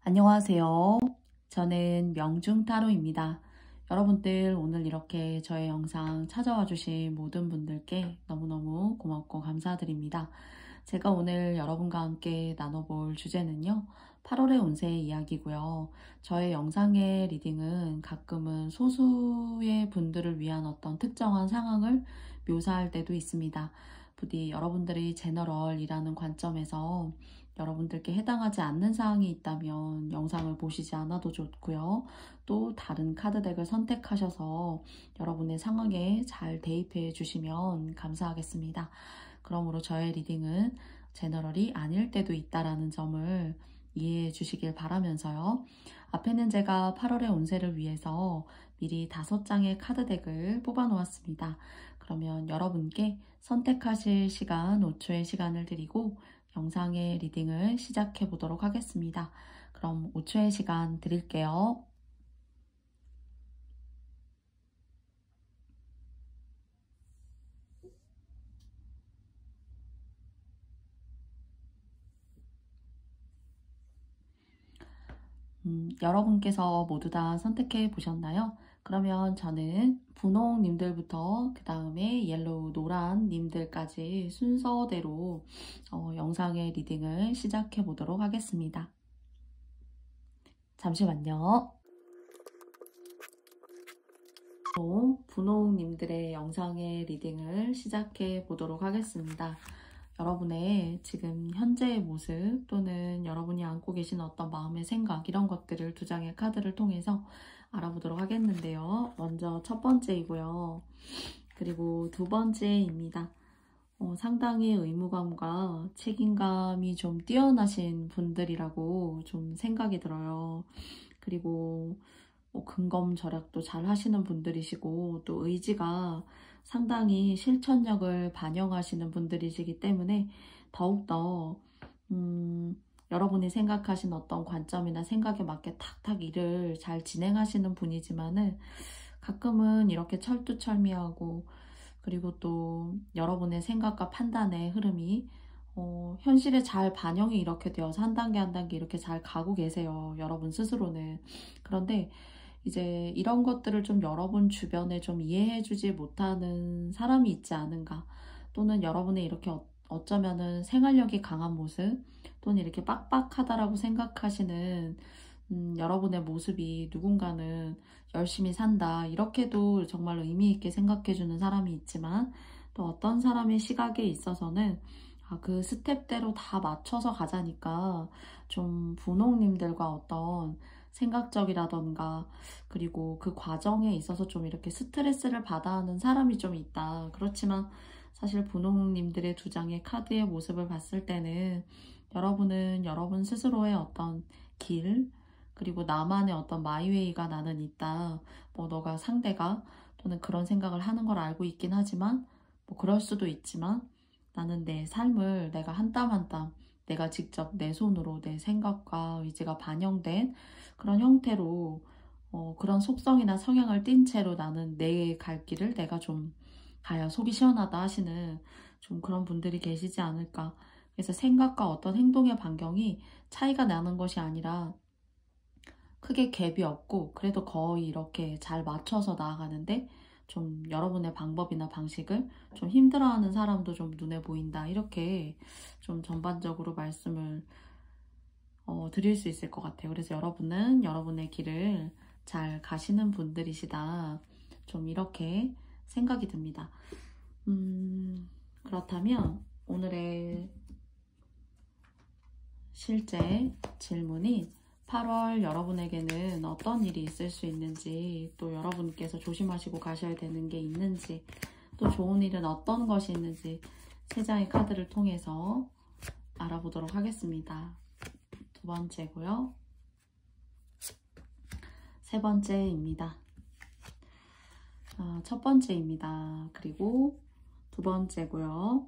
안녕하세요. 저는 명중타로입니다. 여러분들 오늘 이렇게 저의 영상 찾아와 주신 모든 분들께 너무너무 고맙고 감사드립니다. 제가 오늘 여러분과 함께 나눠볼 주제는요. 8월의 운세 이야기고요. 저의 영상의 리딩은 가끔은 소수의 분들을 위한 어떤 특정한 상황을 묘사할 때도 있습니다. 부디 여러분들이 제너럴이라는 관점에서 여러분들께 해당하지 않는 사항이 있다면 영상을 보시지 않아도 좋고요. 또 다른 카드덱을 선택하셔서 여러분의 상황에 잘 대입해 주시면 감사하겠습니다. 그러므로 저의 리딩은 제너럴이 아닐 때도 있다라는 점을 이해해 주시길 바라면서요. 앞에는 제가 8월의 운세를 위해서 미리 5장의 카드덱을 뽑아 놓았습니다. 그러면 여러분께 선택하실 시간 5초의 시간을 드리고 영상의 리딩을 시작해 보도록 하겠습니다. 그럼 5초의 시간 드릴게요. 여러분께서 모두 다 선택해 보셨나요? 그러면 저는 분홍님들부터 그 다음에 옐로우, 노란님들까지 순서대로 영상의 리딩을 시작해 보도록 하겠습니다. 잠시만요. 분홍님들의 영상의 리딩을 시작해 보도록 하겠습니다. 여러분의 지금 현재의 모습 또는 여러분이 안고 계신 어떤 마음의 생각 이런 것들을 2장의 카드를 통해서 알아보도록 하겠는데요. 먼저 첫 번째이고요. 그리고 2번째입니다. 상당히 의무감과 책임감이 좀 뛰어나신 분들이라고 좀 생각이 들어요. 그리고 근검절약도 잘 하시는 분들이시고 또 의지가 상당히 실천력을 반영하시는 분들이시기 때문에 더욱더 여러분이 생각하신 어떤 관점이나 생각에 맞게 탁탁 일을 잘 진행하시는 분이지만은 가끔은 이렇게 철두철미하고 그리고 또 여러분의 생각과 판단의 흐름이 현실에 잘 반영이 이렇게 되어서 한 단계 한 단계 이렇게 잘 가고 계세요. 여러분 스스로는. 그런데 이제 이런 것들을 좀 여러분 주변에 좀 이해해주지 못하는 사람이 있지 않은가, 또는 여러분의 이렇게 어쩌면은 생활력이 강한 모습 또는 이렇게 빡빡하다라고 생각하시는 여러분의 모습이 누군가는 열심히 산다 이렇게도 정말 의미 있게 생각해주는 사람이 있지만, 또 어떤 사람의 시각에 있어서는 그 스텝대로 다 맞춰서 가자니까 좀 분홍님들과 어떤 생각적이라던가 그리고 그 과정에 있어서 좀 이렇게 스트레스를 받아 하는 사람이 좀 있다. 그렇지만 사실 분홍님들의 2장의 카드의 모습을 봤을 때는 여러분은 여러분 스스로의 어떤 길 그리고 나만의 어떤 마이웨이가 나는 있다. 뭐 너가 상대가 또는 그런 생각을 하는 걸 알고 있긴 하지만 뭐 그럴 수도 있지만 나는 내 삶을 내가 한 땀 한 땀 내가 직접 내 손으로 내 생각과 의지가 반영된 그런 형태로 그런 속성이나 성향을 띈 채로 나는 내 갈 길을 내가 좀 가야 속이 시원하다 하시는 좀 그런 분들이 계시지 않을까. 그래서 생각과 어떤 행동의 반경이 차이가 나는 것이 아니라 크게 갭이 없고 그래도 거의 이렇게 잘 맞춰서 나아가는데 좀 여러분의 방법이나 방식을 좀 힘들어하는 사람도 좀 눈에 보인다. 이렇게 좀 전반적으로 말씀을 드릴 수 있을 것 같아요. 그래서 여러분은 여러분의 길을 잘 가시는 분들이시다. 좀 이렇게 생각이 듭니다. 그렇다면 오늘의 실제 질문이 8월 여러분에게는 어떤 일이 있을 수 있는지, 또 여러분께서 조심하시고 가셔야 되는 게 있는지, 또 좋은 일은 어떤 것이 있는지 3장의 카드를 통해서 알아보도록 하겠습니다. 2번째고요. 3번째입니다. 첫 번째입니다. 그리고 2번째고요.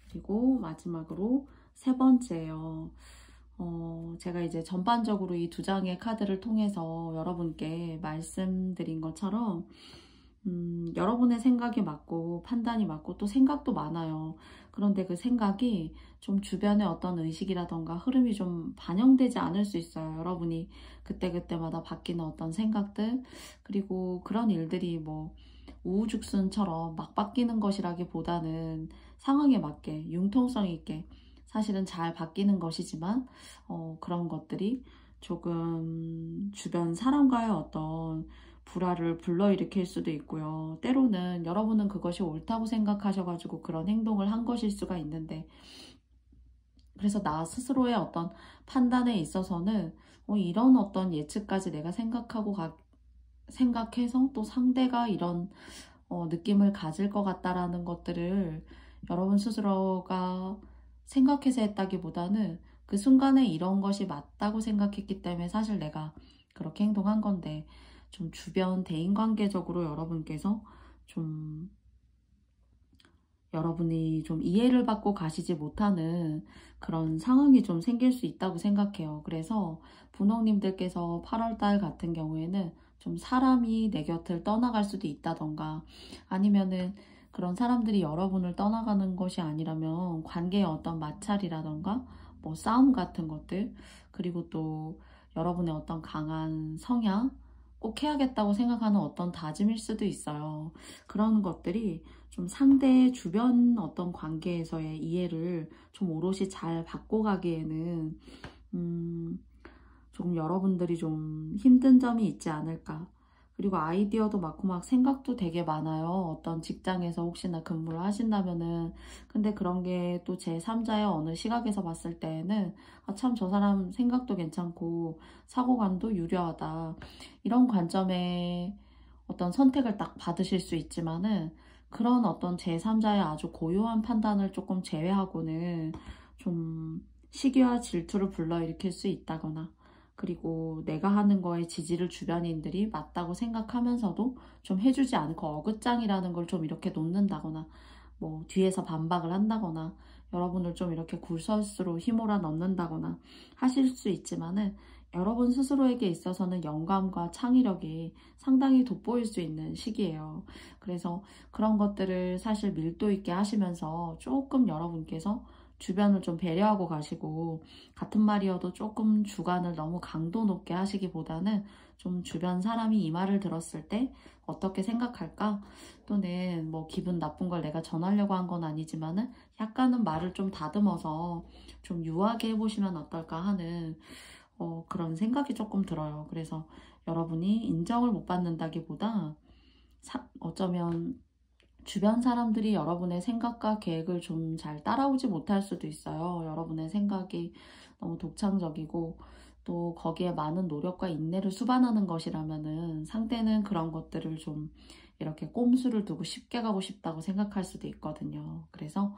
그리고 마지막으로 3번째예요. 제가 이제 전반적으로 이 2장의 카드를 통해서 여러분께 말씀드린 것처럼 여러분의 생각이 맞고 판단이 맞고 또 생각도 많아요. 그런데 그 생각이 좀 주변의 어떤 의식이라던가 흐름이 좀 반영되지 않을 수 있어요. 여러분이 그때그때마다 바뀌는 어떤 생각들, 그리고 그런 일들이 뭐 우후죽순처럼 막 바뀌는 것이라기보다는 상황에 맞게 융통성 있게 사실은 잘 바뀌는 것이지만 그런 것들이 조금 주변 사람과의 어떤 불화를 불러일으킬 수도 있고요. 때로는 여러분은 그것이 옳다고 생각하셔가지고 그런 행동을 한 것일 수가 있는데, 그래서 나 스스로의 어떤 판단에 있어서는 이런 어떤 예측까지 내가 생각해서 또 상대가 이런 느낌을 가질 것 같다라는 것들을 여러분 스스로가 생각해서 했다기보다는 그 순간에 이런 것이 맞다고 생각했기 때문에 사실 내가 그렇게 행동한 건데, 좀 주변 대인관계적으로 여러분이 좀 이해를 받고 가시지 못하는 그런 상황이 좀 생길 수 있다고 생각해요. 그래서 분홍님들께서 8월달 같은 경우에는 좀 사람이 내 곁을 떠나갈 수도 있다던가, 아니면은 그런 사람들이 여러분을 떠나가는 것이 아니라면 관계의 어떤 마찰이라던가 뭐 싸움 같은 것들, 그리고 또 여러분의 어떤 강한 성향, 꼭 해야겠다고 생각하는 어떤 다짐일 수도 있어요. 그런 것들이 좀 상대의 주변 어떤 관계에서의 이해를 좀 오롯이 잘 받고 가기에는 조금 여러분들이 좀 힘든 점이 있지 않을까. 그리고 아이디어도 많고 막 생각도 되게 많아요. 어떤 직장에서 혹시나 근무를 하신다면은. 근데 그런 게 또 제3자의 어느 시각에서 봤을 때에는 참 저 사람 생각도 괜찮고 사고감도 유려하다, 이런 관점에 어떤 선택을 딱 받으실 수 있지만은, 그런 어떤 제3자의 아주 고요한 판단을 조금 제외하고는 좀 시기와 질투를 불러일으킬 수 있다거나, 그리고 내가 하는 거에 지지를 주변인들이 맞다고 생각하면서도 좀 해주지 않고 어긋장이라는 걸 좀 이렇게 놓는다거나, 뭐 뒤에서 반박을 한다거나, 여러분을 좀 이렇게 굴서스로 휘몰아 넣는다거나 하실 수 있지만은, 여러분 스스로에게 있어서는 영감과 창의력이 상당히 돋보일 수 있는 시기예요. 그래서 그런 것들을 사실 밀도 있게 하시면서 조금 여러분께서 주변을 좀 배려하고 가시고, 같은 말이어도 조금 주관을 너무 강도 높게 하시기보다는 좀 주변 사람이 이 말을 들었을 때 어떻게 생각할까? 또는 뭐 기분 나쁜 걸 내가 전하려고 한 건 아니지만은 약간은 말을 좀 다듬어서 좀 유하게 해보시면 어떨까 하는 그런 생각이 조금 들어요. 그래서 여러분이 인정을 못 받는다기보다 어쩌면 주변 사람들이 여러분의 생각과 계획을 좀 잘 따라오지 못할 수도 있어요. 여러분의 생각이 너무 독창적이고 또 거기에 많은 노력과 인내를 수반하는 것이라면은 상대는 그런 것들을 좀 이렇게 꼼수를 두고 쉽게 가고 싶다고 생각할 수도 있거든요. 그래서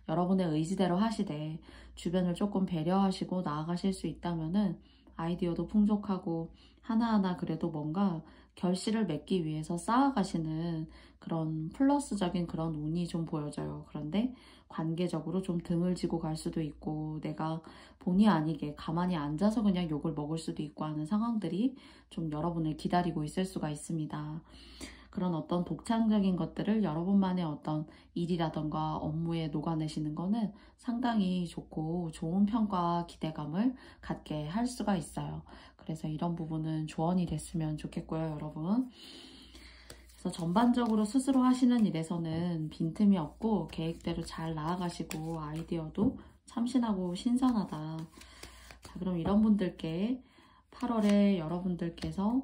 여러분의 의지대로 하시되 주변을 조금 배려하시고 나아가실 수 있다면은 아이디어도 풍족하고 하나하나 그래도 뭔가 결실을 맺기 위해서 쌓아가시는 그런 플러스적인 그런 운이 좀 보여져요. 그런데 관계적으로 좀 등을 지고 갈 수도 있고, 내가 본의 아니게 가만히 앉아서 그냥 욕을 먹을 수도 있고 하는 상황들이 좀 여러분을 기다리고 있을 수가 있습니다. 그런 어떤 독창적인 것들을 여러분만의 어떤 일이라던가 업무에 녹아내시는 거는 상당히 좋고 좋은 평가와 기대감을 갖게 할 수가 있어요. 그래서 이런 부분은 조언이 됐으면 좋겠고요, 여러분. 그래서 전반적으로 스스로 하시는 일에서는 빈틈이 없고 계획대로 잘 나아가시고 아이디어도 참신하고 신선하다. 자, 그럼 이런 분들께 8월에 여러분들께서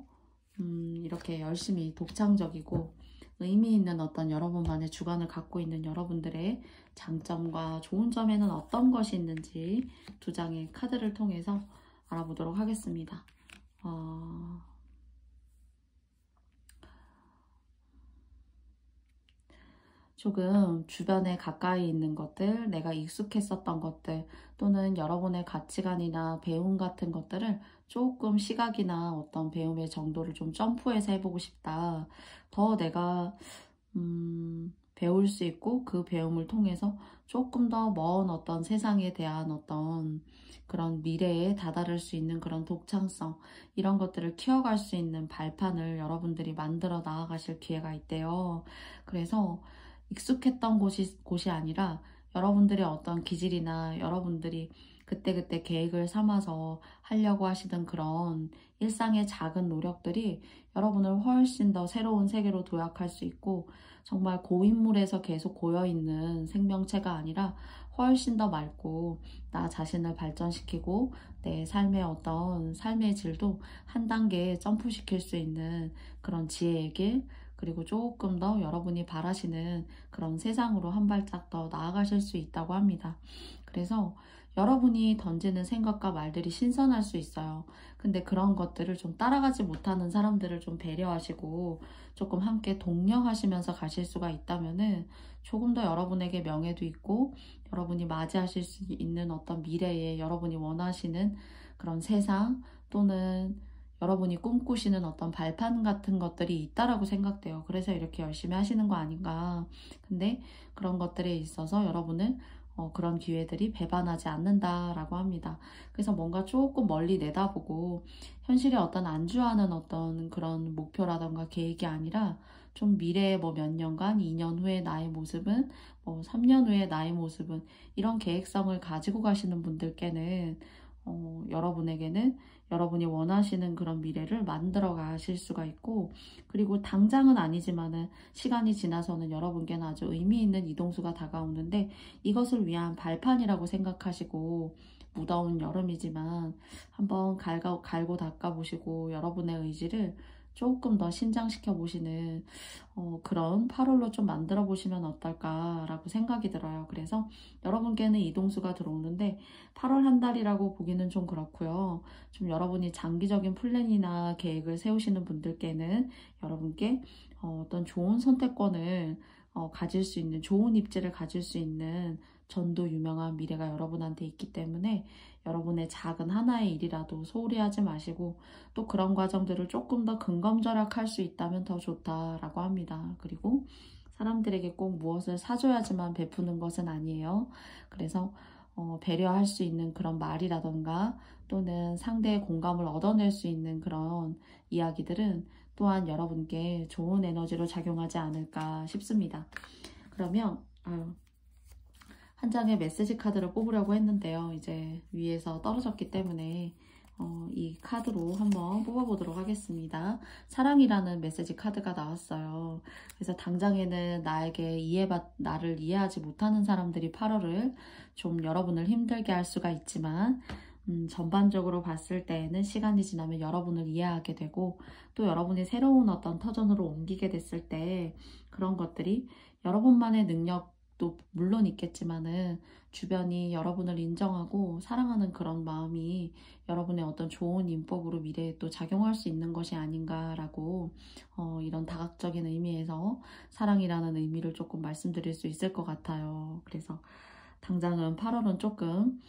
이렇게 열심히 독창적이고 의미 있는 어떤 여러분만의 주관을 갖고 있는 여러분들의 장점과 좋은 점에는 어떤 것이 있는지 두 장의 카드를 통해서 알아보도록 하겠습니다. 조금 주변에 가까이 있는 것들, 내가 익숙했었던 것들, 또는 여러분의 가치관이나 배움 같은 것들을 조금 시각이나 어떤 배움의 정도를 좀 점프해서 해보고 싶다. 더 내가 배울 수 있고 그 배움을 통해서 조금 더 먼 어떤 세상에 대한 어떤 그런 미래에 다다를 수 있는 그런 독창성, 이런 것들을 키워갈 수 있는 발판을 여러분들이 만들어 나아가실 기회가 있대요. 그래서 익숙했던 곳이 아니라 여러분들의 어떤 기질이나 여러분들이 그때그때 계획을 삼아서 하려고 하시던 그런 일상의 작은 노력들이 여러분을 훨씬 더 새로운 세계로 도약할 수 있고, 정말 고인물에서 계속 고여있는 생명체가 아니라 훨씬 더 맑고 나 자신을 발전시키고 내 삶의 어떤 삶의 질도 한 단계 점프시킬 수 있는 그런 지혜의 길, 그리고 조금 더 여러분이 바라시는 그런 세상으로 한 발짝 더 나아가실 수 있다고 합니다. 그래서 여러분이 던지는 생각과 말들이 신선할 수 있어요. 근데 그런 것들을 좀 따라가지 못하는 사람들을 좀 배려하시고 조금 함께 독려하시면서 가실 수가 있다면은 조금 더 여러분에게 명예도 있고 여러분이 맞이하실 수 있는 어떤 미래에 여러분이 원하시는 그런 세상, 또는 여러분이 꿈꾸시는 어떤 발판 같은 것들이 있다라고 생각돼요. 그래서 이렇게 열심히 하시는 거 아닌가. 근데 그런 것들에 있어서 여러분은 그런 기회들이 배반하지 않는다라고 합니다. 그래서 뭔가 조금 멀리 내다보고 현실에 어떤 안주하는 어떤 그런 목표라던가 계획이 아니라 좀 미래의 뭐 몇 년간, 2년 후의 나의 모습은, 뭐 3년 후의 나의 모습은, 이런 계획성을 가지고 가시는 분들께는 여러분에게는 여러분이 원하시는 그런 미래를 만들어 가실 수가 있고, 그리고 당장은 아니지만은 시간이 지나서는 여러분께는 아주 의미 있는 이동수가 다가오는데, 이것을 위한 발판이라고 생각하시고, 무더운 여름이지만 한번 갈고 닦아보시고 여러분의 의지를 조금 더 신장시켜 보시는 그런 8월로 좀 만들어 보시면 어떨까라고 생각이 들어요. 그래서 여러분께는 이동수가 들어오는데 8월 한 달이라고 보기는 좀 그렇고요. 좀 여러분이 장기적인 플랜이나 계획을 세우시는 분들께는 여러분께 어떤 좋은 선택권을 가질 수 있는, 좋은 입지를 가질 수 있는 전도 유명한 미래가 여러분한테 있기 때문에 여러분의 작은 하나의 일이라도 소홀히 하지 마시고, 또 그런 과정들을 조금 더 근검절약할 수 있다면 더 좋다라고 합니다. 그리고 사람들에게 꼭 무엇을 사줘야지만 베푸는 것은 아니에요. 그래서 배려할 수 있는 그런 말이라던가 또는 상대의 공감을 얻어낼 수 있는 그런 이야기들은 또한 여러분께 좋은 에너지로 작용하지 않을까 싶습니다. 그러면 한 장의 메시지 카드를 뽑으려고 했는데요. 이제 위에서 떨어졌기 때문에 이 카드로 한번 뽑아보도록 하겠습니다. 사랑이라는 메시지 카드가 나왔어요. 그래서 당장에는 나를 이해하지 못하는 사람들이 8월을 좀 여러분을 힘들게 할 수가 있지만, 전반적으로 봤을 때에는 시간이 지나면 여러분을 이해하게 되고, 또 여러분이 새로운 어떤 터전으로 옮기게 됐을 때 그런 것들이 여러분만의 능력도 물론 있겠지만은 주변이 여러분을 인정하고 사랑하는 그런 마음이 여러분의 어떤 좋은 인법으로 미래에 또 작용할 수 있는 것이 아닌가라고 이런 다각적인 의미에서 사랑이라는 의미를 조금 말씀드릴 수 있을 것 같아요. 그래서 당장은 8월은 조금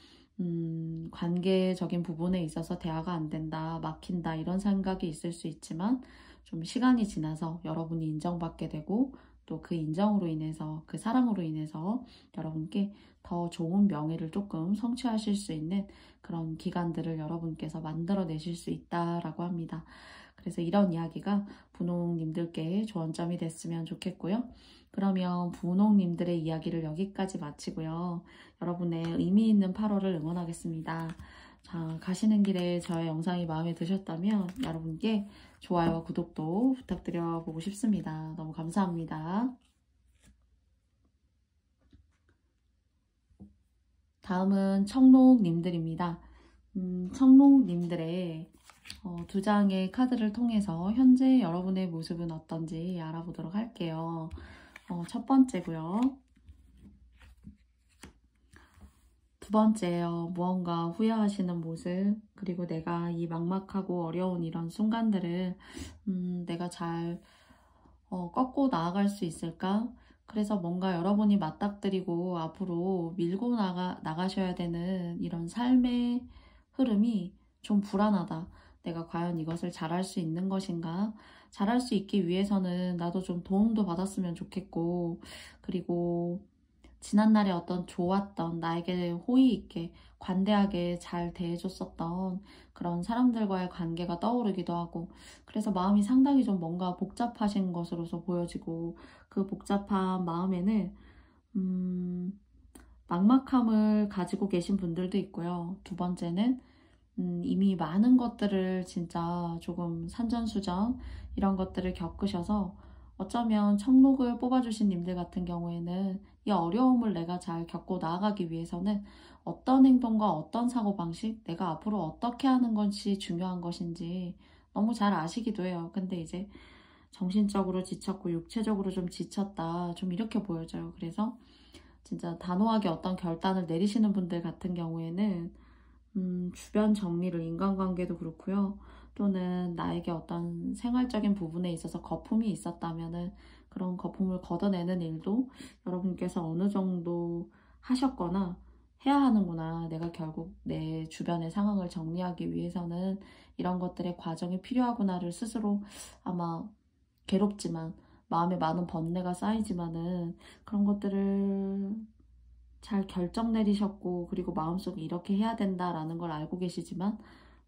관계적인 부분에 있어서 대화가 안 된다, 막힌다, 이런 생각이 있을 수 있지만, 좀 시간이 지나서 여러분이 인정받게 되고 또 그 인정으로 인해서, 그 사랑으로 인해서 여러분께 더 좋은 명예를 조금 성취하실 수 있는 그런 기간들을 여러분께서 만들어내실 수 있다라고 합니다. 그래서 이런 이야기가 분홍님들께 조언점이 됐으면 좋겠고요. 그러면 분홍님들의 이야기를 여기까지 마치고요. 여러분의 의미 있는 8월을 응원하겠습니다. 자, 가시는 길에 저의 영상이 마음에 드셨다면 여러분께 좋아요와 구독도 부탁드려 보고 싶습니다. 너무 감사합니다. 다음은 청록님들입니다. 청록님들의 두 장의 카드를 통해서 현재 여러분의 모습은 어떤지 알아보도록 할게요. 첫 번째고요. 두 번째요. 무언가 후회하시는 모습, 그리고 내가 이 막막하고 어려운 이런 순간들을 내가 잘 꺾고 나아갈 수 있을까? 그래서 뭔가 여러분이 맞닥뜨리고 앞으로 밀고 나가셔야 되는 이런 삶의 흐름이 좀 불안하다. 내가 과연 이것을 잘할 수 있는 것인가? 잘할 수 있기 위해서는 나도 좀 도움도 받았으면 좋겠고, 그리고 지난날에 어떤 좋았던, 나에게 호의 있게 관대하게 잘 대해줬었던 그런 사람들과의 관계가 떠오르기도 하고, 그래서 마음이 상당히 좀 뭔가 복잡하신 것으로서 보여지고, 그 복잡한 마음에는 막막함을 가지고 계신 분들도 있고요. 두 번째는 이미 많은 것들을 진짜 조금 산전수전 이런 것들을 겪으셔서 어쩌면 청록을 뽑아주신 님들 같은 경우에는 이 어려움을 내가 잘 겪고 나아가기 위해서는 어떤 행동과 어떤 사고방식, 내가 앞으로 어떻게 하는 것이 중요한 것인지 너무 잘 아시기도 해요. 근데 이제 정신적으로 지쳤고 육체적으로 좀 지쳤다, 좀 이렇게 보여져요. 그래서 진짜 단호하게 어떤 결단을 내리시는 분들 같은 경우에는 주변 정리를, 인간관계도 그렇고요. 또는 나에게 어떤 생활적인 부분에 있어서 거품이 있었다면은 그런 거품을 걷어내는 일도 여러분께서 어느 정도 하셨거나 해야 하는구나. 내가 결국 내 주변의 상황을 정리하기 위해서는 이런 것들의 과정이 필요하구나를 스스로 아마 괴롭지만 마음에 많은 번뇌가 쌓이지만은 그런 것들을 잘 결정 내리셨고, 그리고 마음속에 이렇게 해야 된다라는 걸 알고 계시지만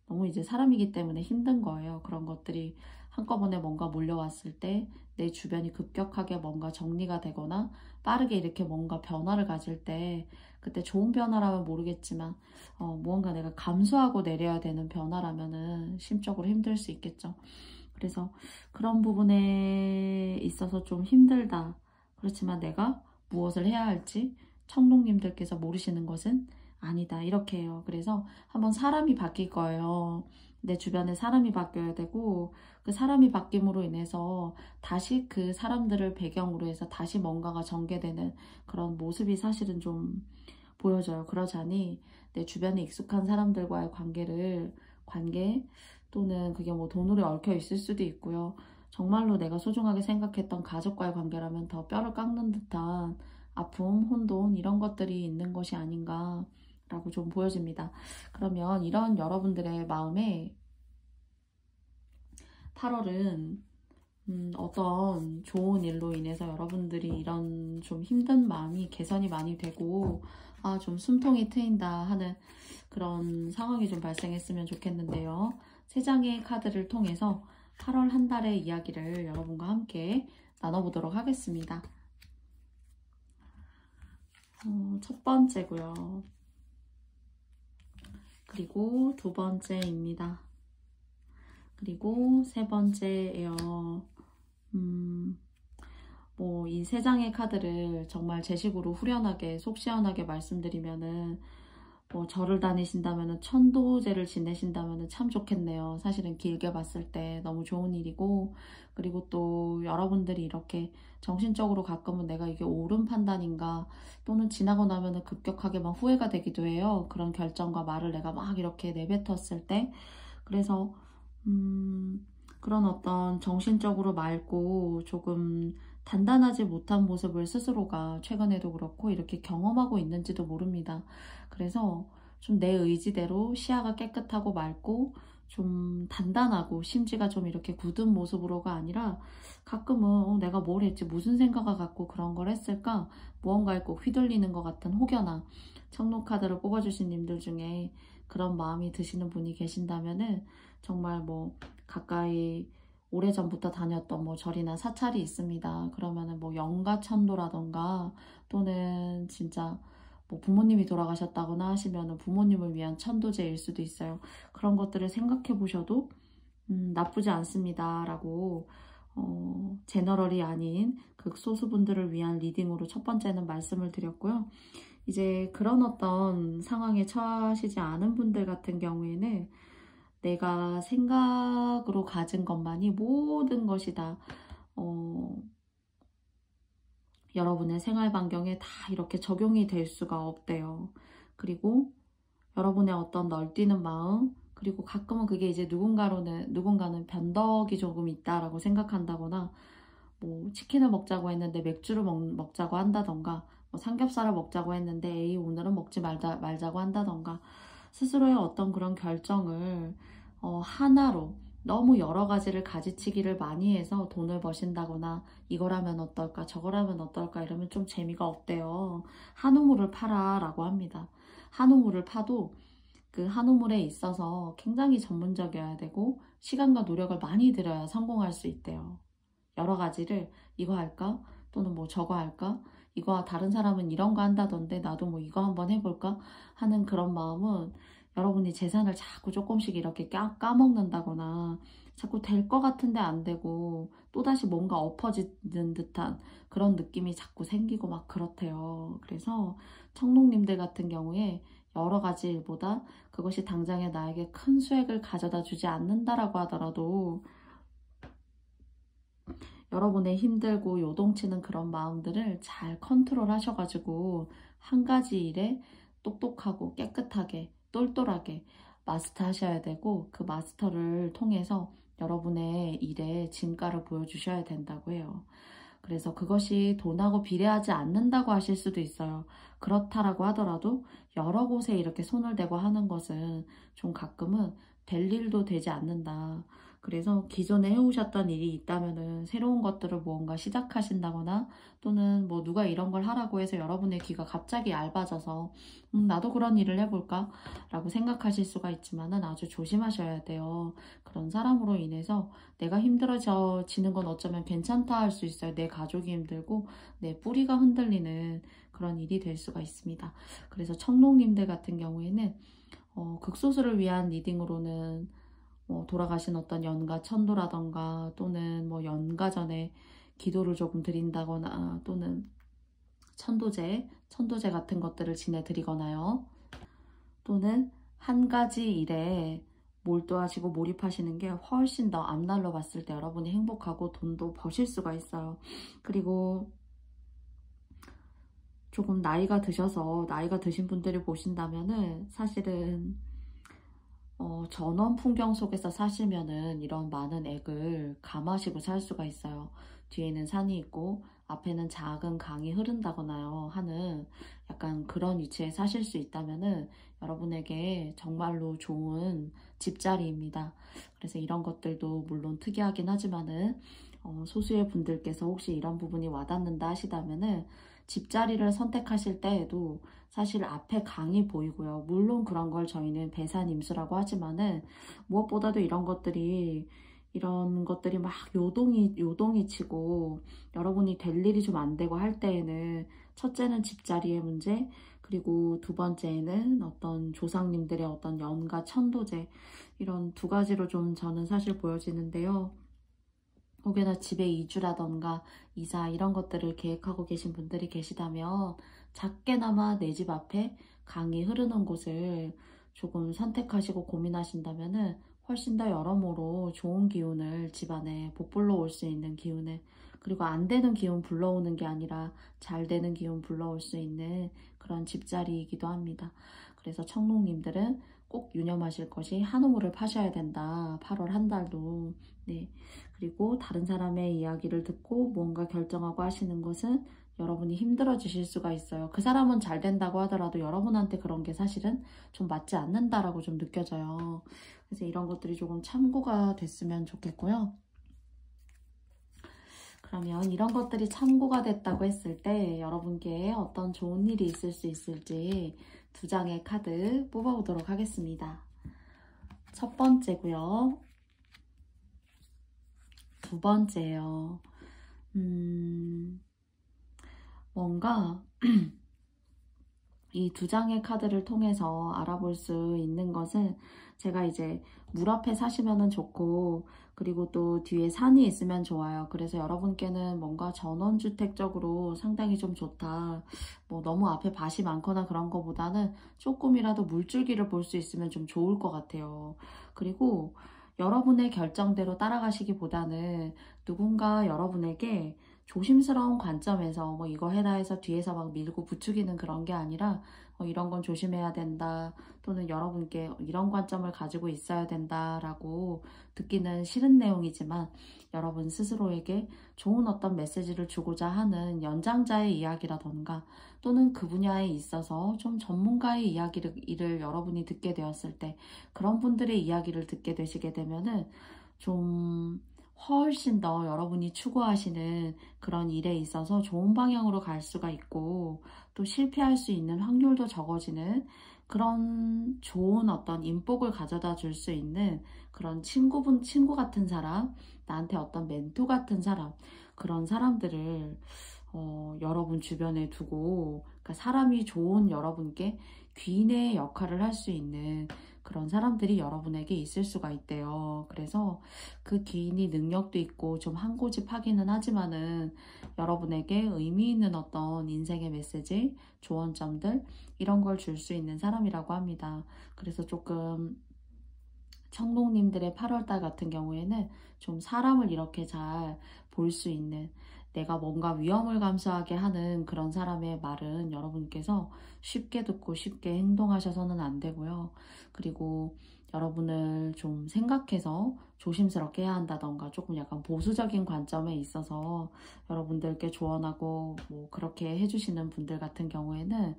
너무 이제 사람이기 때문에 힘든 거예요. 그런 것들이 한꺼번에 뭔가 몰려왔을 때 내 주변이 급격하게 뭔가 정리가 되거나 빠르게 이렇게 뭔가 변화를 가질 때, 그때 좋은 변화라면 모르겠지만 무언가 내가 감수하고 내려야 되는 변화라면은 심적으로 힘들 수 있겠죠. 그래서 그런 부분에 있어서 좀 힘들다. 그렇지만 내가 무엇을 해야 할지 청록님들께서 모르시는 것은 아니다. 이렇게 해요. 그래서 한번 사람이 바뀔 거예요. 내 주변에 사람이 바뀌어야 되고, 그 사람이 바뀜으로 인해서 다시 그 사람들을 배경으로 해서 다시 뭔가가 전개되는 그런 모습이 사실은 좀 보여져요. 그러자니 내 주변에 익숙한 사람들과의 관계 또는 그게 뭐 돈으로 얽혀 있을 수도 있고요. 정말로 내가 소중하게 생각했던 가족과의 관계라면 더 뼈를 깎는 듯한 아픔, 혼돈 이런 것들이 있는 것이 아닌가라고 좀 보여집니다. 그러면 이런 여러분들의 마음에 8월은 어떤 좋은 일로 인해서 여러분들이 이런 좀 힘든 마음이 개선이 많이 되고 좀 숨통이 트인다 하는 그런 상황이 좀 발생했으면 좋겠는데요. 세 장의 카드를 통해서 8월 한 달의 이야기를 여러분과 함께 나눠보도록 하겠습니다. 첫 번째고요. 그리고 두 번째입니다. 그리고 세 번째예요. 뭐 이 세 장의 카드를 정말 제 식으로 후련하게 속 시원하게 말씀드리면은 뭐 절을 다니신다면은 천도제를 지내신다면은 참 좋겠네요. 사실은 길게 봤을 때 너무 좋은 일이고, 그리고 또 여러분들이 이렇게 정신적으로 가끔은 내가 이게 옳은 판단인가, 또는 지나고 나면은 급격하게 막 후회가 되기도 해요. 그런 결정과 말을 내가 막 이렇게 내뱉었을 때. 그래서 그런 어떤 정신적으로 맑고 조금 단단하지 못한 모습을 스스로가 최근에도 그렇고 이렇게 경험하고 있는지도 모릅니다. 그래서 좀 내 의지대로 시야가 깨끗하고 맑고 좀 단단하고 심지가 좀 이렇게 굳은 모습으로가 아니라 가끔은 내가 뭘 했지, 무슨 생각을 갖고 그런 걸 했을까, 무언가에 꼭 휘둘리는 것 같은 혹여나 청록카드를 뽑아주신 님들 중에 그런 마음이 드시는 분이 계신다면은 정말 뭐 가까이 오래전부터 다녔던 뭐 절이나 사찰이 있습니다. 그러면은 뭐 영가천도라던가 또는 진짜 뭐 부모님이 돌아가셨다거나 하시면은 부모님을 위한 천도제일 수도 있어요. 그런 것들을 생각해 보셔도 나쁘지 않습니다. 라고 제너럴이 아닌 극소수분들을 위한 리딩으로 첫 번째는 말씀을 드렸고요. 이제 그런 어떤 상황에 처하시지 않은 분들 같은 경우에는 내가 생각으로 가진 것만이 모든 것이 다 여러분의 생활 반경에 다 이렇게 적용이 될 수가 없대요. 그리고 여러분의 어떤 널뛰는 마음, 그리고 가끔은 그게 이제 누군가는 변덕이 조금 있다라고 생각한다거나, 뭐 치킨을 먹자고 했는데 맥주를 먹자고 한다던가, 뭐 삼겹살을 먹자고 했는데 에이 오늘은 먹지 말자고 한다던가, 스스로의 어떤 그런 결정을 하나로 너무 여러 가지를 가지치기를 많이 해서 돈을 버신다거나 이거라면 어떨까 저거라면 어떨까 이러면 좀 재미가 없대요. 한 우물을 팔아 라고 합니다. 한 우물을 파도 그 한 우물에 있어서 굉장히 전문적이어야 되고 시간과 노력을 많이 들여야 성공할 수 있대요. 여러 가지를 이거 할까? 또는 뭐 저거 할까? 이거 다른 사람은 이런 거 한다던데 나도 뭐 이거 한번 해볼까? 하는 그런 마음은 여러분이 재산을 자꾸 조금씩 이렇게 까먹는다거나 자꾸 될 것 같은데 안 되고 또다시 뭔가 엎어지는 듯한 그런 느낌이 자꾸 생기고 막 그렇대요. 그래서 청농님들 같은 경우에 여러 가지 일보다 그것이 당장에 나에게 큰 수익을 가져다 주지 않는다라고 하더라도 여러분의 힘들고 요동치는 그런 마음들을 잘 컨트롤 하셔가지고 한 가지 일에 똑똑하고 깨끗하게 똘똘하게 마스터 하셔야 되고 그 마스터를 통해서 여러분의 일에 진가를 보여주셔야 된다고 해요. 그래서 그것이 돈하고 비례하지 않는다고 하실 수도 있어요. 그렇다라고 하더라도 여러 곳에 이렇게 손을 대고 하는 것은 좀 가끔은 될 일도 되지 않는다. 그래서 기존에 해오셨던 일이 있다면은 새로운 것들을 무언가 시작하신다거나 또는 뭐 누가 이런 걸 하라고 해서 여러분의 귀가 갑자기 얇아져서 나도 그런 일을 해볼까? 라고 생각하실 수가 있지만은 아주 조심하셔야 돼요. 그런 사람으로 인해서 내가 힘들어지는 건 어쩌면 괜찮다 할 수 있어요. 내 가족이 힘들고 내 뿌리가 흔들리는 그런 일이 될 수가 있습니다. 그래서 청농님들 같은 경우에는 극소수를 위한 리딩으로는 돌아가신 어떤 연가 천도라던가 또는 뭐 연가 전에 기도를 조금 드린다거나 또는 천도제 같은 것들을 지내드리거나요. 또는 한 가지 일에 몰두하시고 몰입하시는 게 훨씬 더 앞날로 봤을 때 여러분이 행복하고 돈도 버실 수가 있어요. 그리고 조금 나이가 드신 분들이 보신다면은 사실은 전원 풍경 속에서 사시면은 이런 많은 액을 감하시고 살 수가 있어요. 뒤에는 산이 있고 앞에는 작은 강이 흐른다거나요 하는 약간 그런 위치에 사실 수 있다면은 여러분에게 정말로 좋은 집자리입니다. 그래서 이런 것들도 물론 특이하긴 하지만은 소수의 분들께서 혹시 이런 부분이 와닿는다 하시다면은 집자리를 선택하실 때에도 사실 앞에 강이 보이고요. 물론 그런 걸 저희는 배산임수라고 하지만은 무엇보다도 이런 것들이 막 요동이 치고 여러분이 될 일이 좀 안 되고 할 때에는 첫째는 집자리의 문제, 그리고 두 번째는 어떤 조상님들의 어떤 연가 천도제 이런 두 가지로 좀 저는 사실 보여지는데요. 혹여나 집에 이주라던가 이사 이런 것들을 계획하고 계신 분들이 계시다면 작게나마 내 집 앞에 강이 흐르는 곳을 조금 선택하시고 고민하신다면은 훨씬 더 여러모로 좋은 기운을 집안에 복불러 올 수 있는 기운을, 그리고 안 되는 기운 불러오는 게 아니라 잘 되는 기운 불러올 수 있는 그런 집자리이기도 합니다. 그래서 청농님들은 꼭 유념하실 것이 한 우물을 파셔야 된다. 8월 한 달도. 네. 그리고 다른 사람의 이야기를 듣고 뭔가 결정하고 하시는 것은 여러분이 힘들어지실 수가 있어요. 그 사람은 잘 된다고 하더라도 여러분한테 그런 게 사실은 좀 맞지 않는다라고 좀 느껴져요. 그래서 이런 것들이 조금 참고가 됐으면 좋겠고요. 그러면 이런 것들이 참고가 됐다고 했을 때 여러분께 어떤 좋은 일이 있을 수 있을지 두 장의 카드 뽑아보도록 하겠습니다. 첫 번째고요. 두 번째예요. 뭔가 이 두 장의 카드를 통해서 알아볼 수 있는 것은 제가 이제 물 앞에 사시면 좋고 그리고 또 뒤에 산이 있으면 좋아요. 그래서 여러분께는 뭔가 전원주택적으로 상당히 좀 좋다. 뭐 너무 앞에 밭이 많거나 그런 거보다는 조금이라도 물줄기를 볼 수 있으면 좀 좋을 것 같아요. 그리고 여러분의 결정대로 따라가시기보다는 누군가 여러분에게 조심스러운 관점에서 뭐 이거 해라 해서 뒤에서 막 밀고 부추기는 그런 게 아니라 이런 건 조심해야 된다, 또는 여러분께 이런 관점을 가지고 있어야 된다라고 듣기는 싫은 내용이지만 여러분 스스로에게 좋은 어떤 메시지를 주고자 하는 연장자의 이야기라던가, 또는 그 분야에 있어서 좀 전문가의 이야기를 여러분이 듣게 되었을 때 그런 분들의 이야기를 듣게 되시게 되면은 좀 훨씬 더 여러분이 추구하시는 그런 일에 있어서 좋은 방향으로 갈 수가 있고, 또 실패할 수 있는 확률도 적어지는 그런 좋은 어떤 인복을 가져다 줄 수 있는 그런 친구 같은 사람, 나한테 어떤 멘토 같은 사람, 그런 사람들을 여러분 주변에 두고, 그러니까 사람이 좋은 여러분께 귀인의 역할을 할 수 있는 그런 사람들이 여러분에게 있을 수가 있대요. 그래서 그 귀인이 능력도 있고 좀 한고집하기는 하지만은 여러분에게 의미 있는 어떤 인생의 메시지, 조언점들, 이런 걸 줄 수 있는 사람이라고 합니다. 그래서 조금 청록님들의 8월달 같은 경우에는 좀 사람을 이렇게 잘 볼 수 있는, 내가 뭔가 위험을 감수하게 하는 그런 사람의 말은 여러분께서 쉽게 듣고 쉽게 행동하셔서는 안 되고요. 그리고 여러분을 좀 생각해서 조심스럽게 해야 한다던가, 조금 약간 보수적인 관점에 있어서 여러분들께 조언하고 뭐 그렇게 해주시는 분들 같은 경우에는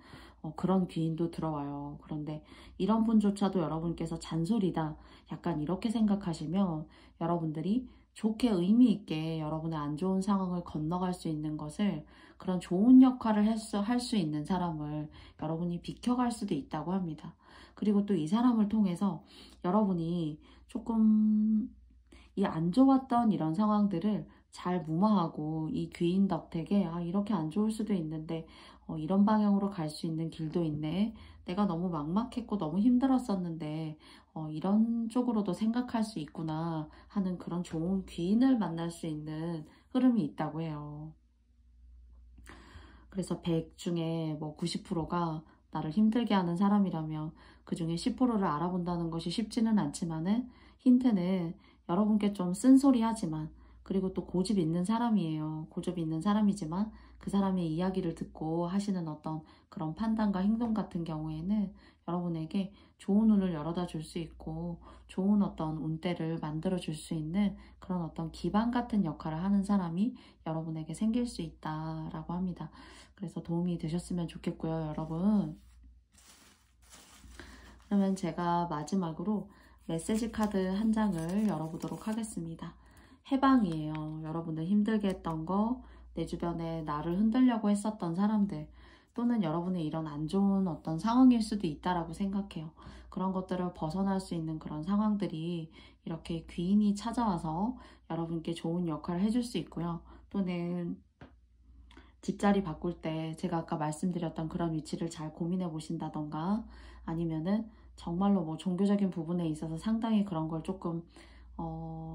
그런 귀인도 들어와요. 그런데 이런 분조차도 여러분께서 잔소리다, 약간 이렇게 생각하시면 여러분들이 좋게 의미 있게 여러분의 안 좋은 상황을 건너갈 수 있는 것을, 그런 좋은 역할을 할 수 있는 사람을 여러분이 비켜갈 수도 있다고 합니다. 그리고 또 이 사람을 통해서 여러분이 조금 이 안 좋았던 이런 상황들을 잘 무마하고, 이 귀인 덕택에 이렇게 안 좋을 수도 있는데 이런 방향으로 갈 수 있는 길도 있네, 내가 너무 막막했고 너무 힘들었었는데 이런 쪽으로도 생각할 수 있구나 하는 그런 좋은 귀인을 만날 수 있는 흐름이 있다고 해요. 그래서 100 중에 뭐 90%가 나를 힘들게 하는 사람이라면 그 중에 10%를 알아본다는 것이 쉽지는 않지만은, 힌트는 여러분께 좀 쓴소리 하지만, 그리고 또 고집 있는 사람이에요. 고집 있는 사람이지만 그 사람의 이야기를 듣고 하시는 어떤 그런 판단과 행동 같은 경우에는 여러분에게 좋은 운을 열어다 줄 수 있고, 좋은 어떤 운대를 만들어 줄 수 있는 그런 어떤 기반 같은 역할을 하는 사람이 여러분에게 생길 수 있다라고 합니다. 그래서 도움이 되셨으면 좋겠고요, 여러분. 그러면 제가 마지막으로 메시지 카드 한 장을 열어보도록 하겠습니다. 해방이에요. 여러분들 힘들게 했던 거, 내 주변에 나를 흔들려고 했었던 사람들, 또는 여러분의 이런 안 좋은 어떤 상황일 수도 있다라고 생각해요. 그런 것들을 벗어날 수 있는 그런 상황들이 이렇게 귀인이 찾아와서 여러분께 좋은 역할을 해줄 수 있고요. 또는 뒷자리 바꿀 때 제가 아까 말씀드렸던 그런 위치를 잘 고민해 보신다던가, 아니면은 정말로 뭐 종교적인 부분에 있어서 상당히 그런 걸 조금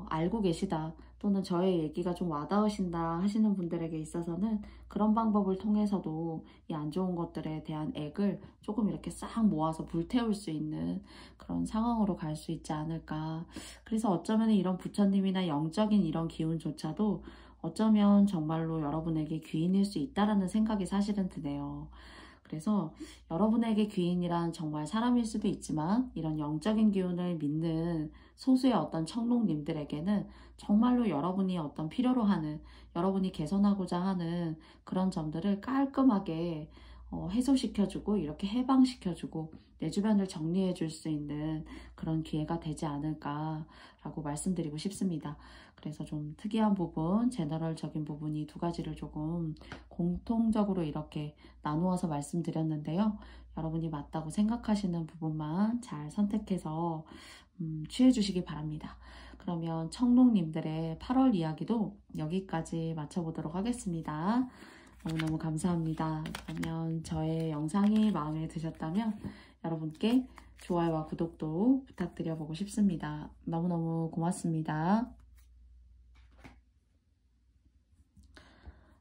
알고 계시다, 또는 저의 얘기가 좀 와닿으신다 하시는 분들에게 있어서는 그런 방법을 통해서도 이 안 좋은 것들에 대한 액을 조금 이렇게 싹 모아서 불태울 수 있는 그런 상황으로 갈 수 있지 않을까. 그래서 어쩌면 이런 부처님이나 영적인 이런 기운조차도 어쩌면 정말로 여러분에게 귀인일 수 있다라는 생각이 사실은 드네요. 그래서 여러분에게 귀인이란 정말 사람일 수도 있지만, 이런 영적인 기운을 믿는 소수의 어떤 청록님들에게는 정말로 여러분이 어떤 필요로 하는, 여러분이 개선하고자 하는 그런 점들을 깔끔하게 해소시켜주고 이렇게 해방시켜주고 내 주변을 정리해 줄 수 있는 그런 기회가 되지 않을까라고 말씀드리고 싶습니다. 그래서 좀 특이한 부분, 제너럴적인 부분이 두 가지를 조금 공통적으로 이렇게 나누어서 말씀드렸는데요. 여러분이 맞다고 생각하시는 부분만 잘 선택해서 취해 주시기 바랍니다. 그러면 청록님들의 8월 이야기도 여기까지 마쳐보도록 하겠습니다. 너무너무 감사합니다. 그러면 저의 영상이 마음에 드셨다면 여러분께 좋아요와 구독도 부탁드려보고 싶습니다. 너무너무 고맙습니다.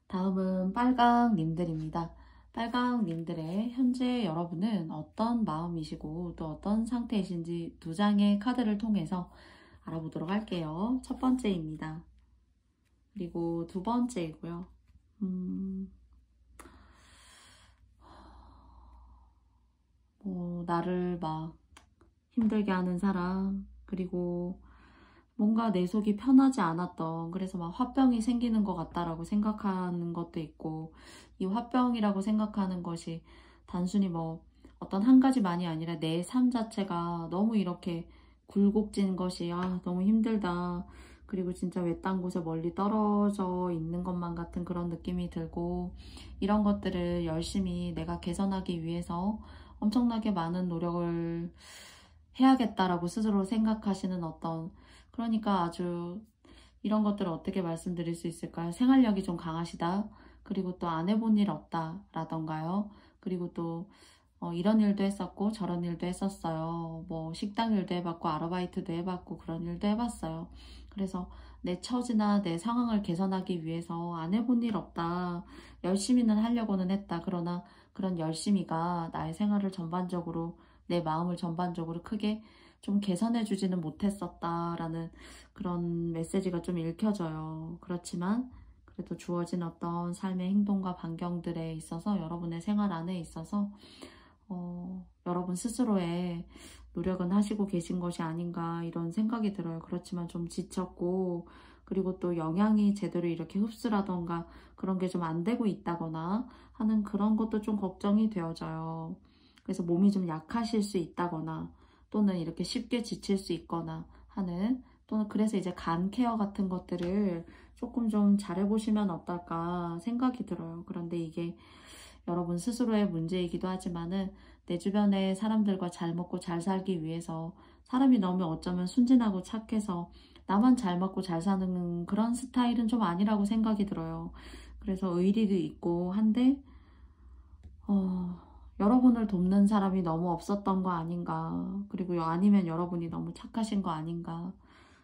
다음은 빨강님들입니다. 빨강님들의 현재 여러분은 어떤 마음이시고 또 어떤 상태이신지 두 장의 카드를 통해서 알아보도록 할게요. 첫 번째입니다. 그리고 두 번째이고요. 나를 막 힘들게 하는 사람, 그리고 뭔가 내 속이 편하지 않았던, 그래서 막 화병이 생기는 것 같다라고 생각하는 것도 있고, 이 화병이라고 생각하는 것이 단순히 뭐 어떤 한 가지만이 아니라 내 삶 자체가 너무 이렇게 굴곡진 것이 너무 힘들다. 그리고 진짜 외딴 곳에 멀리 떨어져 있는 것만 같은 그런 느낌이 들고, 이런 것들을 열심히 내가 개선하기 위해서 엄청나게 많은 노력을 해야겠다라고 스스로 생각하시는 어떤, 그러니까 아주 이런 것들을 어떻게 말씀드릴 수 있을까요? 생활력이 좀 강하시다. 그리고 또 안 해본 일 없다 라던가요. 그리고 또 이런 일도 했었고 저런 일도 했었어요. 뭐 식당 일도 해봤고 아르바이트도 해봤고 그런 일도 해봤어요. 그래서 내 처지나 내 상황을 개선하기 위해서 안 해본 일 없다. 열심히는 하려고는 했다. 그러나 그런 열심히가 나의 생활을 전반적으로, 내 마음을 전반적으로 크게 좀 개선해주지는 못했었다라는 그런 메시지가 좀 읽혀져요. 그렇지만 그래도 주어진 어떤 삶의 행동과 반경들에 있어서, 여러분의 생활 안에 있어서 여러분 스스로의 노력은 하시고 계신 것이 아닌가 이런 생각이 들어요. 그렇지만 좀 지쳤고, 그리고 또 영양이 제대로 이렇게 흡수라던가 그런 게 좀 안 되고 있다거나 하는 그런 것도 좀 걱정이 되어져요. 그래서 몸이 좀 약하실 수 있다거나, 또는 이렇게 쉽게 지칠 수 있거나 하는, 또는 그래서 이제 간 케어 같은 것들을 조금 좀 잘해보시면 어떨까 생각이 들어요. 그런데 이게 여러분 스스로의 문제이기도 하지만은, 내 주변의 사람들과 잘 먹고 잘 살기 위해서, 사람이 너무 어쩌면 순진하고 착해서 나만 잘 먹고 잘 사는 그런 스타일은 좀 아니라고 생각이 들어요. 그래서 의리도 있고 한데 여러분을 돕는 사람이 너무 없었던 거 아닌가, 그리고 아니면 여러분이 너무 착하신 거 아닌가.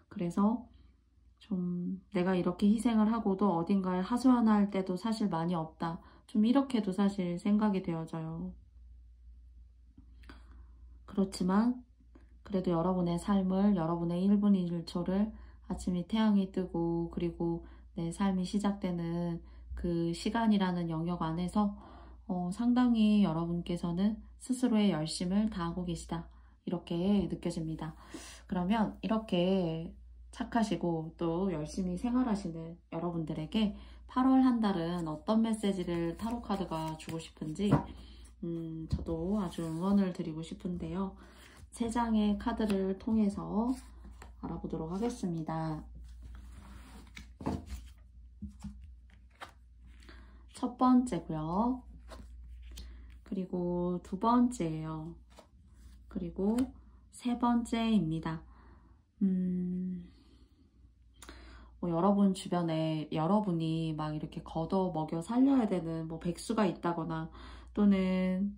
그래서 좀 내가 이렇게 희생을 하고도 어딘가에 하소연할 때도 사실 많이 없다, 좀 이렇게도 사실 생각이 되어져요. 그렇지만 그래도 여러분의 삶을, 여러분의 1분 1초를, 아침이 태양이 뜨고 그리고 내 삶이 시작되는 그 시간이라는 영역 안에서 상당히 여러분께서는 스스로의 열심을 다하고 계시다, 이렇게 느껴집니다. 그러면 이렇게 착하시고 또 열심히 생활하시는 여러분들에게 8월 한 달은 어떤 메시지를 타로 카드가 주고 싶은지 저도 아주 응원을 드리고 싶은데요. 3장의 카드를 통해서 알아보도록 하겠습니다. 첫 번째고요. 그리고 두 번째예요. 그리고 세 번째입니다. 여러분 주변에 여러분이 막 이렇게 걷어 먹여 살려야 되는 뭐 백수가 있다거나, 또는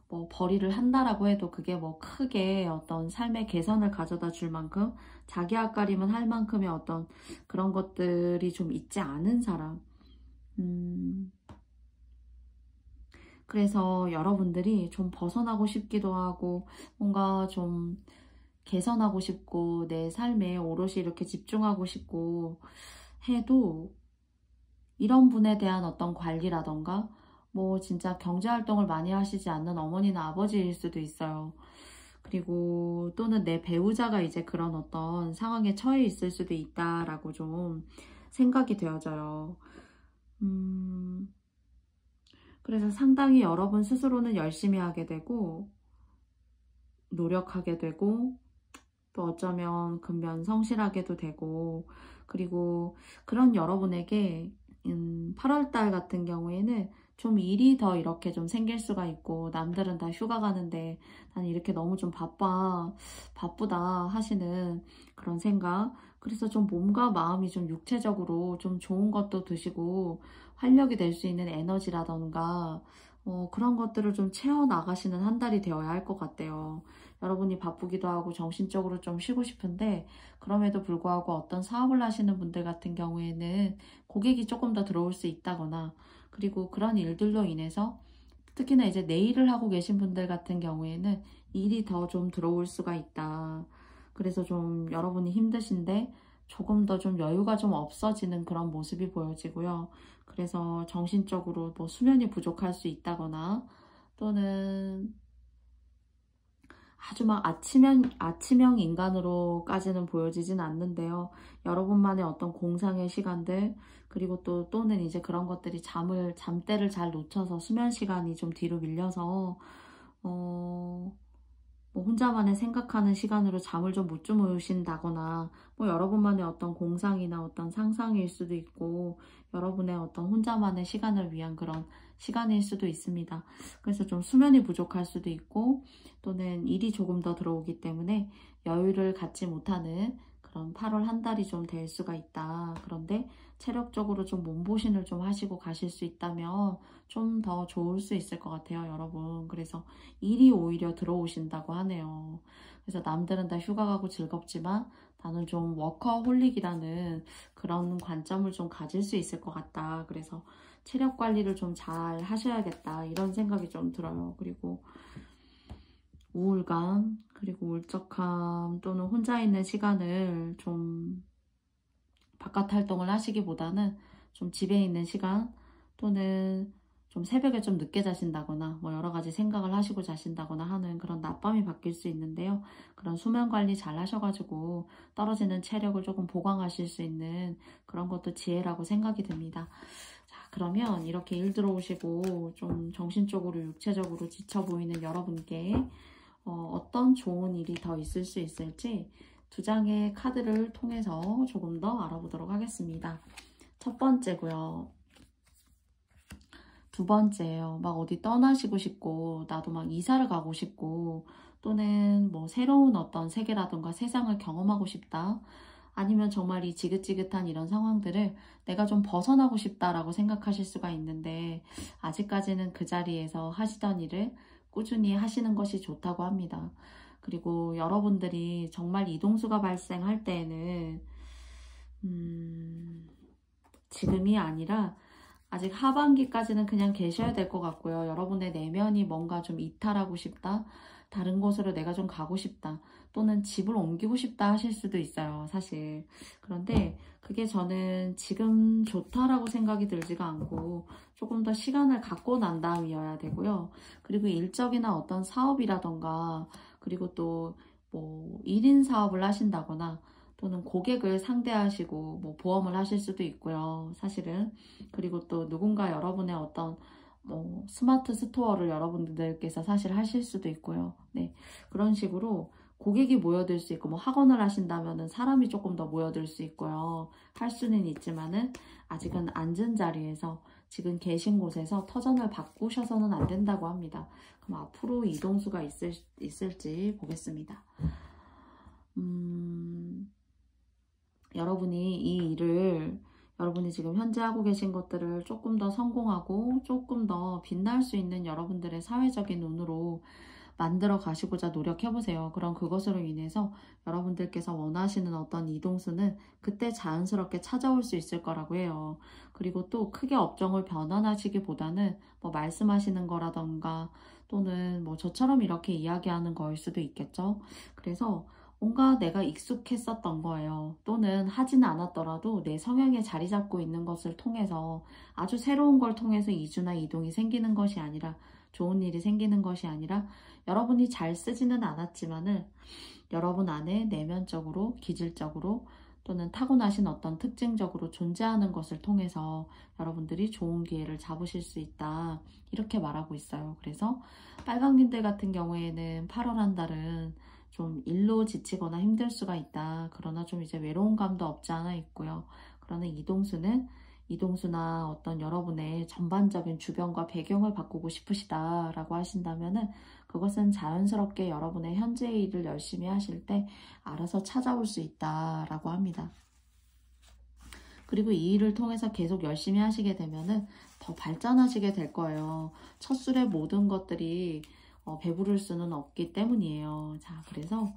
뭐 벌이를 한다라고 해도 그게 뭐 크게 어떤 삶의 개선을 가져다 줄 만큼, 자기 앞가림은 할 만큼의 어떤 그런 것들이 좀 있지 않은 사람. 그래서 여러분들이 좀 벗어나고 싶기도 하고, 뭔가 좀 개선하고 싶고 내 삶에 오롯이 이렇게 집중하고 싶고 해도, 이런 분에 대한 어떤 관리라던가, 뭐 진짜 경제활동을 많이 하시지 않는 어머니나 아버지일 수도 있어요. 그리고 또는 내 배우자가 이제 그런 어떤 상황에 처해 있을 수도 있다라고 좀 생각이 되어져요. 그래서 상당히 여러분 스스로는 열심히 하게 되고 노력하게 되고, 또 어쩌면 근면성실하게도 되고, 그리고 그런 여러분에게 8월달 같은 경우에는 좀 일이 더 이렇게 좀 생길 수가 있고, 남들은 다 휴가 가는데 나는 이렇게 너무 좀 바쁘다 하시는 그런 생각. 그래서 좀 몸과 마음이 좀 육체적으로 좀 좋은 것도 드시고 활력이 될 수 있는 에너지라던가 그런 것들을 좀 채워나가시는 한 달이 되어야 할 것 같아요. 여러분이 바쁘기도 하고 정신적으로 좀 쉬고 싶은데, 그럼에도 불구하고 어떤 사업을 하시는 분들 같은 경우에는 고객이 조금 더 들어올 수 있다거나, 그리고 그런 일들로 인해서 특히나 이제 네일을 하고 계신 분들 같은 경우에는 일이 더 좀 들어올 수가 있다. 그래서 좀 여러분이 힘드신데 조금 더 좀 여유가 좀 없어지는 그런 모습이 보여지고요. 그래서 정신적으로 뭐 수면이 부족할 수 있다거나 또는 아주 막 아침형 인간으로까지는 보여지진 않는데요. 여러분만의 어떤 공상의 시간들, 그리고 또는 이제 그런 것들이 잠대를 잘 놓쳐서 수면 시간이 좀 뒤로 밀려서, 뭐 혼자만의 생각하는 시간으로 잠을 좀 못 주무신다거나, 뭐 여러분만의 어떤 공상이나 어떤 상상일 수도 있고, 여러분의 어떤 혼자만의 시간을 위한 그런 시간일 수도 있습니다. 그래서 좀 수면이 부족할 수도 있고, 또는 일이 조금 더 들어오기 때문에 여유를 갖지 못하는 그런 8월 한 달이 좀 될 수가 있다. 그런데 체력적으로 좀 몸보신을 좀 하시고 가실 수 있다면 좀 더 좋을 수 있을 것 같아요, 여러분. 그래서 일이 오히려 들어오신다고 하네요. 그래서 남들은 다 휴가 가고 즐겁지만 나는 좀 워커홀릭이라는 그런 관점을 좀 가질 수 있을 것 같다. 그래서 체력 관리를 좀 잘 하셔야겠다. 이런 생각이 좀 들어요. 그리고 우울감, 그리고 울적함 또는 혼자 있는 시간을 좀 바깥 활동을 하시기보다는 좀 집에 있는 시간 또는 좀 새벽에 좀 늦게 자신다거나 뭐 여러 가지 생각을 하시고 자신다거나 하는 그런 낮밤이 바뀔 수 있는데요. 그런 수면 관리 잘 하셔가지고 떨어지는 체력을 조금 보강하실 수 있는 그런 것도 지혜라고 생각이 듭니다. 자, 그러면 이렇게 일 들어오시고 좀 정신적으로 육체적으로 지쳐 보이는 여러분께 어떤 좋은 일이 더 있을 수 있을지 두 장의 카드를 통해서 조금 더 알아보도록 하겠습니다. 첫 번째고요. 두 번째예요. 막 어디 떠나시고 싶고 나도 막 이사를 가고 싶고 또는 뭐 새로운 어떤 세계라든가 세상을 경험하고 싶다. 아니면 정말 이 지긋지긋한 이런 상황들을 내가 좀 벗어나고 싶다라고 생각하실 수가 있는데 아직까지는 그 자리에서 하시던 일을 꾸준히 하시는 것이 좋다고 합니다. 그리고 여러분들이 정말 이동수가 발생할 때에는 지금이 아니라 아직 하반기까지는 그냥 계셔야 될 것 같고요. 여러분의 내면이 뭔가 좀 이탈하고 싶다. 다른 곳으로 내가 좀 가고 싶다. 또는 집을 옮기고 싶다 하실 수도 있어요. 사실. 그런데 그게 저는 지금 좋다라고 생각이 들지가 않고 조금 더 시간을 갖고 난 다음이어야 되고요. 그리고 일적이나 어떤 사업이라던가 그리고 또 뭐 1인 사업을 하신다거나 또는 고객을 상대하시고 뭐 보험을 하실 수도 있고요. 사실은. 그리고 또 누군가 여러분의 어떤 뭐 스마트 스토어를 여러분들께서 사실 하실 수도 있고요. 네. 그런 식으로 고객이 모여들 수 있고 뭐 학원을 하신다면은 사람이 조금 더 모여들 수 있고요. 할 수는 있지만은 아직은 앉은 자리에서 지금 계신 곳에서 터전을 바꾸셔서는 안 된다고 합니다. 그럼 앞으로 이동수가 있을지 보겠습니다. 여러분이 지금 현재 하고 계신 것들을 조금 더 성공하고 조금 더 빛날 수 있는 여러분들의 사회적인 운으로 만들어 가시고자 노력해보세요. 그럼 그것으로 인해서 여러분들께서 원하시는 어떤 이동수는 그때 자연스럽게 찾아올 수 있을 거라고 해요. 그리고 또 크게 업종을 변환하시기보다는 뭐 말씀하시는 거라던가 또는 뭐 저처럼 이렇게 이야기하는 거일 수도 있겠죠. 그래서 뭔가 내가 익숙했었던 거예요. 또는 하지는 않았더라도 내 성향에 자리 잡고 있는 것을 통해서 아주 새로운 걸 통해서 이주나 이동이 생기는 것이 아니라 좋은 일이 생기는 것이 아니라 여러분이 잘 쓰지는 않았지만은 여러분 안에 내면적으로 기질적으로 또는 타고나신 어떤 특징적으로 존재하는 것을 통해서 여러분들이 좋은 기회를 잡으실 수 있다. 이렇게 말하고 있어요. 그래서 빨강님들 같은 경우에는 8월 한 달은 좀 일로 지치거나 힘들 수가 있다. 그러나 좀 이제 외로운 감도 없지 않아 있고요. 그러나 이동수나 어떤 여러분의 전반적인 주변과 배경을 바꾸고 싶으시다라고 하신다면은 그것은 자연스럽게 여러분의 현재의 일을 열심히 하실 때 알아서 찾아올 수 있다라고 합니다. 그리고 이 일을 통해서 계속 열심히 하시게 되면은 더 발전하시게 될 거예요. 첫 술에 모든 것들이 배부를 수는 없기 때문이에요. 자, 그래서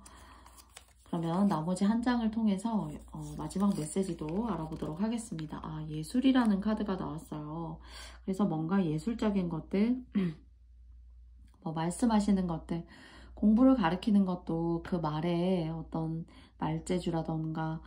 그러면 나머지 한 장을 통해서 마지막 메시지도 알아보도록 하겠습니다. 아, 예술이라는 카드가 나왔어요. 그래서 뭔가 예술적인 것들, 뭐 말씀하시는 것들, 공부를 가르치는 것도 그 말에 어떤 말재주라던가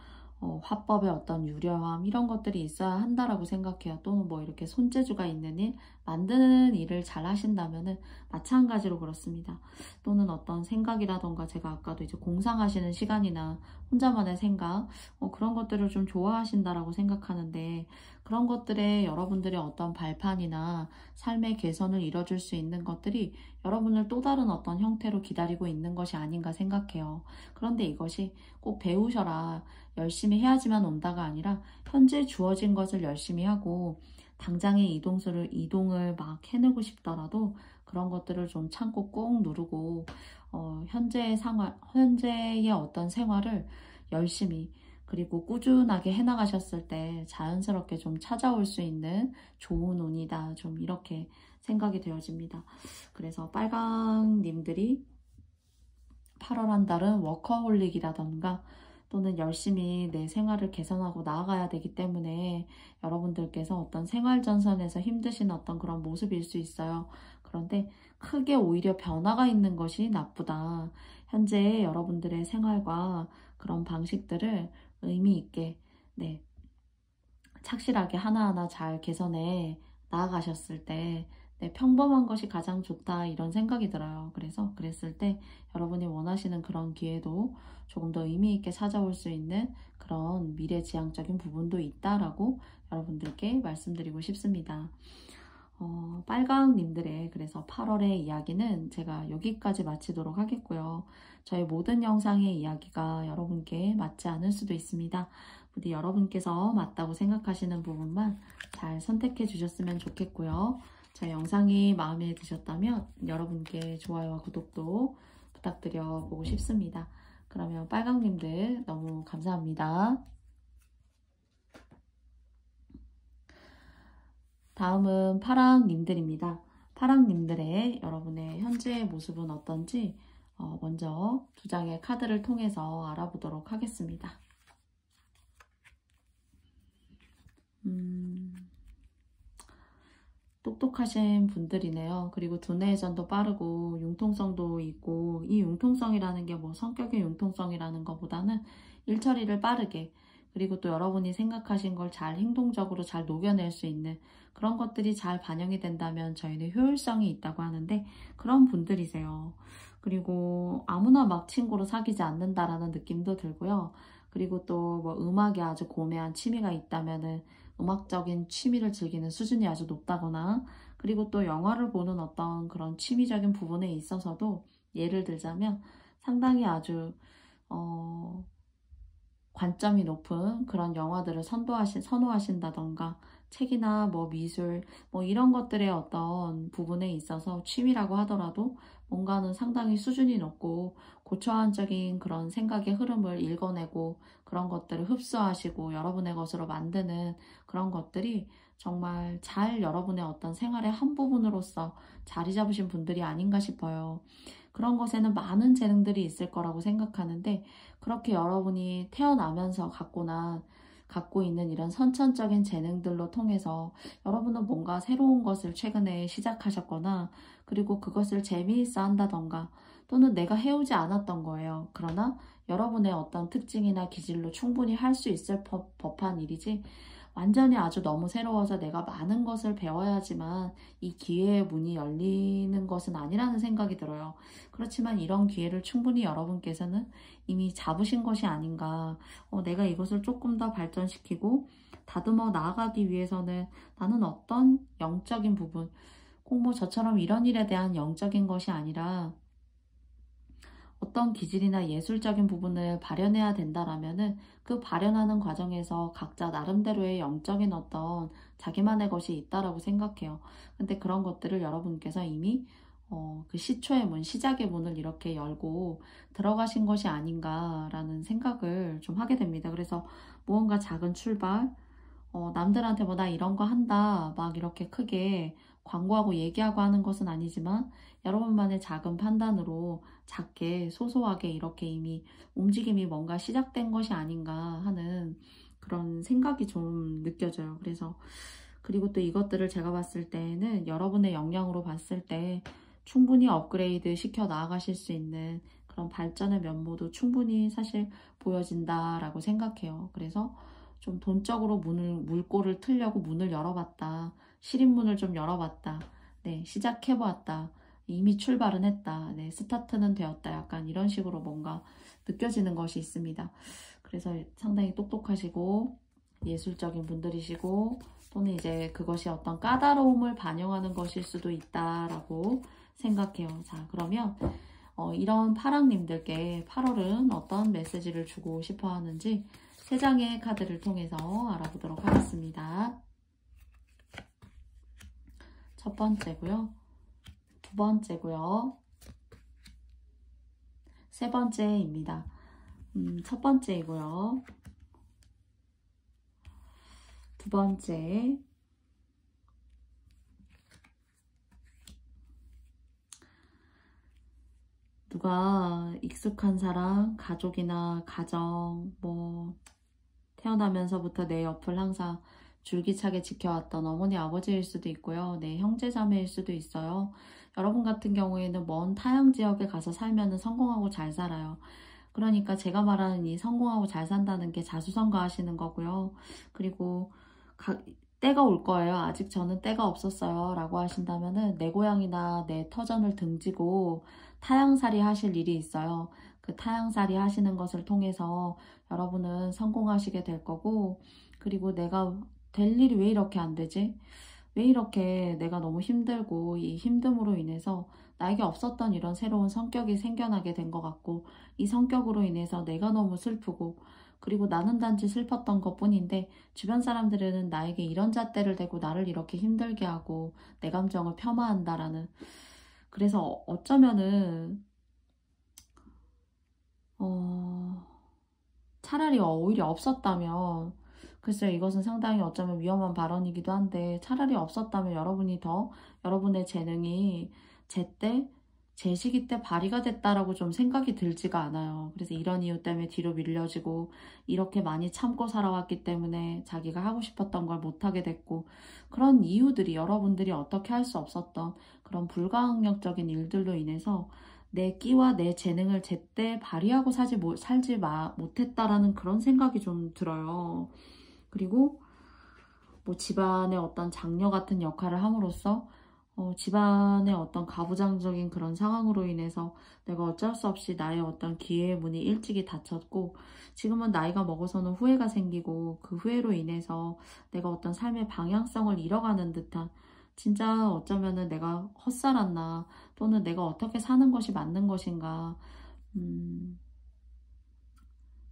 화법의 어떤 유려함 이런 것들이 있어야 한다라고 생각해요. 또는 뭐 이렇게 손재주가 있는 일, 만드는 일을 잘 하신다면은 마찬가지로 그렇습니다. 또는 어떤 생각이라던가 제가 아까도 이제 공상하시는 시간이나 혼자만의 생각 그런 것들을 좀 좋아하신다라고 생각하는데 그런 것들에 여러분들의 어떤 발판이나 삶의 개선을 이뤄줄 수 있는 것들이 여러분을 또 다른 어떤 형태로 기다리고 있는 것이 아닌가 생각해요. 그런데 이것이 꼭 배우셔라, 열심히 해야지만 온다가 아니라 현재 주어진 것을 열심히 하고 당장의 이동을 막 해내고 싶더라도 그런 것들을 좀 참고 꾹 누르고 현재의 어떤 생활을 열심히 그리고 꾸준하게 해나가셨을 때 자연스럽게 좀 찾아올 수 있는 좋은 운이다. 좀 이렇게 생각이 되어집니다. 그래서 빨강님들이 8월 한 달은 워커홀릭이라던가 또는 열심히 내 생활을 개선하고 나아가야 되기 때문에 여러분들께서 어떤 생활 전선에서 힘드신 어떤 그런 모습일 수 있어요. 그런데 크게 오히려 변화가 있는 것이 나쁘다. 현재 여러분들의 생활과 그런 방식들을 의미 있게 착실하게 하나하나 잘 개선해 나아가셨을 때 평범한 것이 가장 좋다 이런 생각이 들어요. 그래서 그랬을 때 여러분이 원하시는 그런 기회도 조금 더 의미 있게 찾아올 수 있는 그런 미래지향적인 부분도 있다라고 여러분들께 말씀드리고 싶습니다. 빨강님들의 그래서 8월의 이야기는 제가 여기까지 마치도록 하겠고요. 저의 모든 영상의 이야기가 여러분께 맞지 않을 수도 있습니다. 부디 여러분께서 맞다고 생각하시는 부분만 잘 선택해 주셨으면 좋겠고요. 저의 영상이 마음에 드셨다면 여러분께 좋아요와 구독도 부탁드려 보고 싶습니다. 그러면 빨강님들 너무 감사합니다. 다음은 파랑님들입니다. 파랑님들의 여러분의 현재의 모습은 어떤지 먼저 두 장의 카드를 통해서 알아보도록 하겠습니다. 똑똑하신 분들이네요. 그리고 두뇌 회전도 빠르고 융통성도 있고 이 융통성이라는 게 뭐 성격의 융통성이라는 것보다는 일처리를 빠르게 그리고 또 여러분이 생각하신 걸 잘 행동적으로 잘 녹여낼 수 있는 그런 것들이 잘 반영이 된다면 저희는 효율성이 있다고 하는데 그런 분들이세요. 그리고 아무나 막 친구로 사귀지 않는다라는 느낌도 들고요. 그리고 또 뭐 음악에 아주 고매한 취미가 있다면은 음악적인 취미를 즐기는 수준이 아주 높다거나 그리고 또 영화를 보는 어떤 그런 취미적인 부분에 있어서도 예를 들자면 상당히 아주 관점이 높은 그런 영화들을 선호하신다던가 책이나 뭐 미술 뭐 이런 것들의 어떤 부분에 있어서 취미라고 하더라도 뭔가는 상당히 수준이 높고 고차원적인 그런 생각의 흐름을 읽어내고 그런 것들을 흡수하시고 여러분의 것으로 만드는 그런 것들이 정말 잘 여러분의 어떤 생활의 한 부분으로서 자리 잡으신 분들이 아닌가 싶어요. 그런 것에는 많은 재능들이 있을 거라고 생각하는데 그렇게 여러분이 태어나면서 갖고 있는 이런 선천적인 재능들로 통해서 여러분은 뭔가 새로운 것을 최근에 시작하셨거나 그리고 그것을 재미있어 한다던가 또는 내가 해오지 않았던 거예요. 그러나 여러분의 어떤 특징이나 기질로 충분히 할 수 있을 법한 일이지 완전히 아주 너무 새로워서 내가 많은 것을 배워야지만 이 기회의 문이 열리는 것은 아니라는 생각이 들어요. 그렇지만 이런 기회를 충분히 여러분께서는 이미 잡으신 것이 아닌가. 내가 이것을 조금 더 발전시키고 다듬어 나아가기 위해서는 나는 어떤 영적인 부분, 꼭 뭐 저처럼 이런 일에 대한 영적인 것이 아니라 어떤 기질이나 예술적인 부분을 발현해야 된다라면은 그 발현하는 과정에서 각자 나름대로의 영적인 어떤 자기만의 것이 있다라고 생각해요. 근데 그런 것들을 여러분께서 이미 그 시초의 문, 시작의 문을 이렇게 열고 들어가신 것이 아닌가라는 생각을 좀 하게 됩니다. 그래서 무언가 작은 출발, 남들한테 뭐 나 이런 거 한다 막 이렇게 크게 광고하고 얘기하고 하는 것은 아니지만 여러분만의 작은 판단으로 작게 소소하게 이렇게 이미 움직임이 뭔가 시작된 것이 아닌가 하는 그런 생각이 좀 느껴져요. 그래서 그리고 또 이것들을 제가 봤을 때는 여러분의 역량으로 봤을 때 충분히 업그레이드 시켜 나아가실 수 있는 그런 발전의 면모도 충분히 사실 보여진다라고 생각해요. 그래서 좀 돈적으로 물꼬를 틀려고 문을 열어봤다. 실입문을 좀 열어봤다. 네, 시작해보았다. 이미 출발은 했다. 네, 스타트는 되었다. 약간 이런 식으로 뭔가 느껴지는 것이 있습니다. 그래서 상당히 똑똑하시고 예술적인 분들이시고 또는 이제 그것이 어떤 까다로움을 반영하는 것일 수도 있다라고 생각해요. 자, 그러면 이런 파랑님들께 8월은 어떤 메시지를 주고 싶어 하는지 3장의 카드를 통해서 알아보도록 하겠습니다. 첫 번째고요. 두 번째고요. 세 번째입니다. 첫 번째이고요. 두 번째. 누가 익숙한 사람, 가족이나 가정, 뭐 태어나면서부터 내 옆을 항상 줄기차게 지켜왔던 어머니, 아버지일 수도 있고요. 내 형제, 자매일 수도 있어요. 여러분 같은 경우에는 먼 타향 지역에 가서 살면은 성공하고 잘 살아요. 그러니까 제가 말하는 이 성공하고 잘 산다는 게 자수성가하시는 거고요. 그리고 때가 올 거예요. 아직 저는 때가 없었어요. 라고 하신다면은 내 고향이나 내 터전을 등지고 타향살이 하실 일이 있어요. 그 타향살이 하시는 것을 통해서 여러분은 성공하시게 될 거고, 그리고 내가 될 일이 왜 이렇게 안 되지? 왜 이렇게 내가 너무 힘들고 이 힘듦으로 인해서 나에게 없었던 이런 새로운 성격이 생겨나게 된 것 같고, 이 성격으로 인해서 내가 너무 슬프고, 그리고 나는 단지 슬펐던 것뿐인데 주변 사람들은 나에게 이런 잣대를 대고 나를 이렇게 힘들게 하고 내 감정을 폄하한다라는, 그래서 어쩌면은 차라리 오히려 없었다면, 글쎄요, 이것은 상당히 어쩌면 위험한 발언이기도 한데 차라리 없었다면 여러분이 더 여러분의 재능이 제때 제 시기 때 발휘가 됐다라고 좀 생각이 들지가 않아요. 그래서 이런 이유 때문에 뒤로 밀려지고 이렇게 많이 참고 살아왔기 때문에 자기가 하고 싶었던 걸 못하게 됐고, 그런 이유들이 여러분들이 어떻게 할 수 없었던 그런 불가항력적인 일들로 인해서 내 끼와 내 재능을 제때 발휘하고 살지 못했다라는 그런 생각이 좀 들어요. 그리고 뭐 집안의 어떤 장녀 같은 역할을 함으로써 집안의 어떤 가부장적인 그런 상황으로 인해서 내가 어쩔 수 없이 나의 어떤 기회의 문이 일찍이 닫혔고, 지금은 나이가 먹어서는 후회가 생기고 그 후회로 인해서 내가 어떤 삶의 방향성을 잃어가는 듯한, 진짜 어쩌면은 내가 헛살았나, 또는 내가 어떻게 사는 것이 맞는 것인가,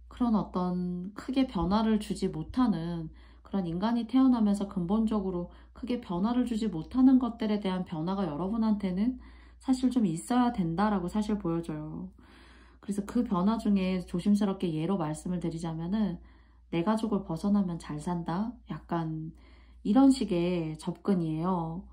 그런 어떤 크게 변화를 주지 못하는, 그런 인간이 태어나면서 근본적으로 크게 변화를 주지 못하는 것들에 대한 변화가 여러분한테는 사실 좀 있어야 된다라고 사실 보여져요. 그래서 그 변화 중에 조심스럽게 예로 말씀을 드리자면은 내 가족을 벗어나면 잘 산다? 약간 이런 식의 접근이에요.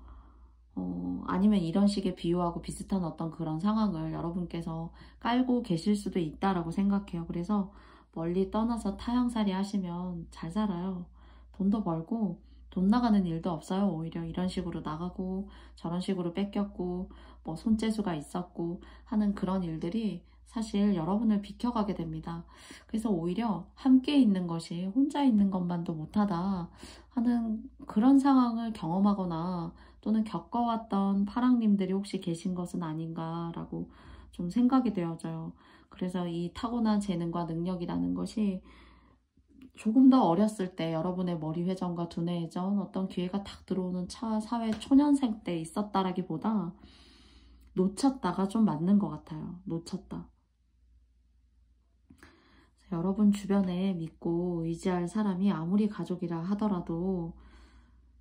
아니면 이런 식의 비유하고 비슷한 어떤 그런 상황을 여러분께서 깔고 계실 수도 있다라고 생각해요. 그래서 멀리 떠나서 타향살이 하시면 잘 살아요. 돈도 벌고 돈 나가는 일도 없어요. 오히려 이런 식으로 나가고 저런 식으로 뺏겼고 뭐 손재주가 있었고 하는 그런 일들이 사실 여러분을 비켜가게 됩니다. 그래서 오히려 함께 있는 것이 혼자 있는 것만도 못하다 하는 그런 상황을 경험하거나 또는 겪어왔던 파랑님들이 혹시 계신 것은 아닌가라고 좀 생각이 되어져요. 그래서 이 타고난 재능과 능력이라는 것이 조금 더 어렸을 때 여러분의 머리 회전과 두뇌 회전, 어떤 기회가 탁 들어오는 사회 초년생 때 있었다라기보다 놓쳤다가 좀 맞는 것 같아요. 놓쳤다. 여러분 주변에 믿고 의지할 사람이 아무리 가족이라 하더라도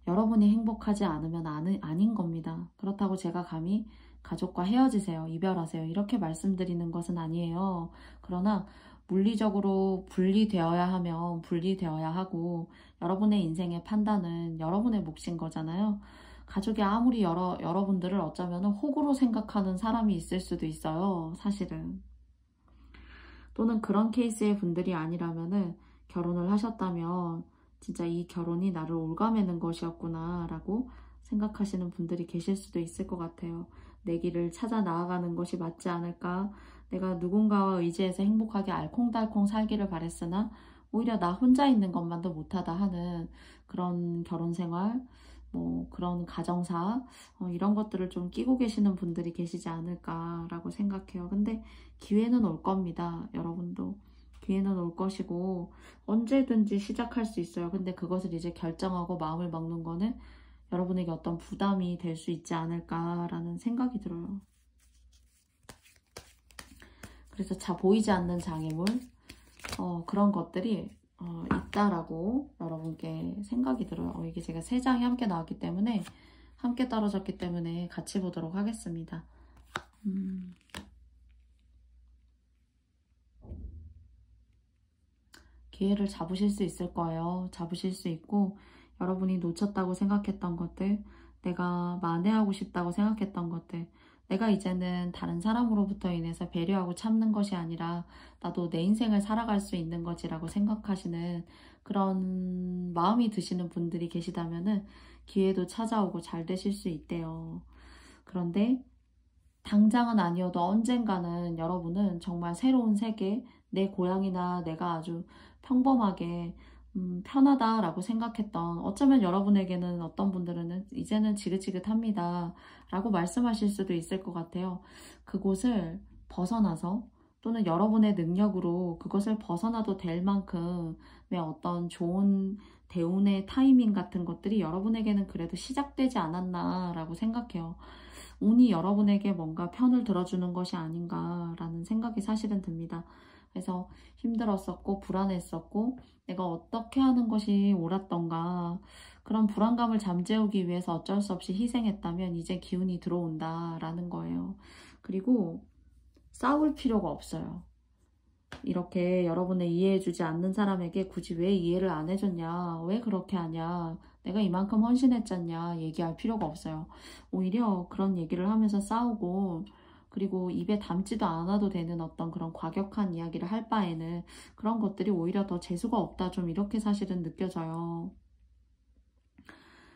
여러분이 행복하지 않으면 아닌 겁니다. 그렇다고 제가 감히 가족과 헤어지세요, 이별하세요 이렇게 말씀드리는 것은 아니에요. 그러나 물리적으로 분리되어야 하면 분리되어야 하고, 여러분의 인생의 판단은 여러분의 몫인 거잖아요. 가족이 아무리 여러분들을 어쩌면 호구로 생각하는 사람이 있을 수도 있어요, 사실은. 또는 그런 케이스의 분들이 아니라면은 결혼을 하셨다면 진짜 이 결혼이 나를 올가매는 것이었구나 라고 생각하시는 분들이 계실 수도 있을 것 같아요. 내 길을 찾아 나아가는 것이 맞지 않을까, 내가 누군가와 의지해서 행복하게 알콩달콩 살기를 바랬으나 오히려 나 혼자 있는 것만도 못하다 하는 그런 결혼 생활, 뭐 그런 가정사, 이런 것들을 좀 끼고 계시는 분들이 계시지 않을까라고 생각해요. 근데 기회는 올 겁니다. 여러분도 기회는 올 것이고 언제든지 시작할 수 있어요. 근데 그것을 이제 결정하고 마음을 먹는 거는 여러분에게 어떤 부담이 될 수 있지 않을까라는 생각이 들어요. 그래서 보이지 않는 장애물, 그런 것들이 있다라고 여러분께 생각이 들어요. 이게 제가 3장이 함께 나왔기 때문에, 함께 떨어졌기 때문에 같이 보도록 하겠습니다. 기회를 잡으실 수 있을 거예요. 잡으실 수 있고, 여러분이 놓쳤다고 생각했던 것들, 내가 만회하고 싶다고 생각했던 것들, 내가 이제는 다른 사람으로부터 인해서 배려하고 참는 것이 아니라 나도 내 인생을 살아갈 수 있는 거지라고 생각하시는 그런 마음이 드시는 분들이 계시다면은 기회도 찾아오고 잘 되실 수 있대요. 그런데 당장은 아니어도 언젠가는 여러분은 정말 새로운 세계, 내 고향이나 내가 아주 평범하게 편하다라고 생각했던, 어쩌면 여러분에게는 어떤 분들은 이제는 지긋지긋합니다 라고 말씀하실 수도 있을 것 같아요. 그곳을 벗어나서 또는 여러분의 능력으로 그것을 벗어나도 될 만큼의 어떤 좋은 대운의 타이밍 같은 것들이 여러분에게는 그래도 시작되지 않았나 라고 생각해요. 운이 여러분에게 뭔가 편을 들어주는 것이 아닌가라는 생각이 사실은 듭니다. 그래서 힘들었었고 불안했었고 내가 어떻게 하는 것이 옳았던가, 그런 불안감을 잠재우기 위해서 어쩔 수 없이 희생했다면 이제 기운이 들어온다라는 거예요. 그리고 싸울 필요가 없어요. 이렇게 여러분을 이해해주지 않는 사람에게 굳이 왜 이해를 안 해줬냐, 왜 그렇게 하냐, 내가 이만큼 헌신했잖냐 얘기할 필요가 없어요. 오히려 그런 얘기를 하면서 싸우고, 그리고 입에 담지도 않아도 되는 어떤 그런 과격한 이야기를 할 바에는 그런 것들이 오히려 더 재수가 없다, 좀 이렇게 사실은 느껴져요.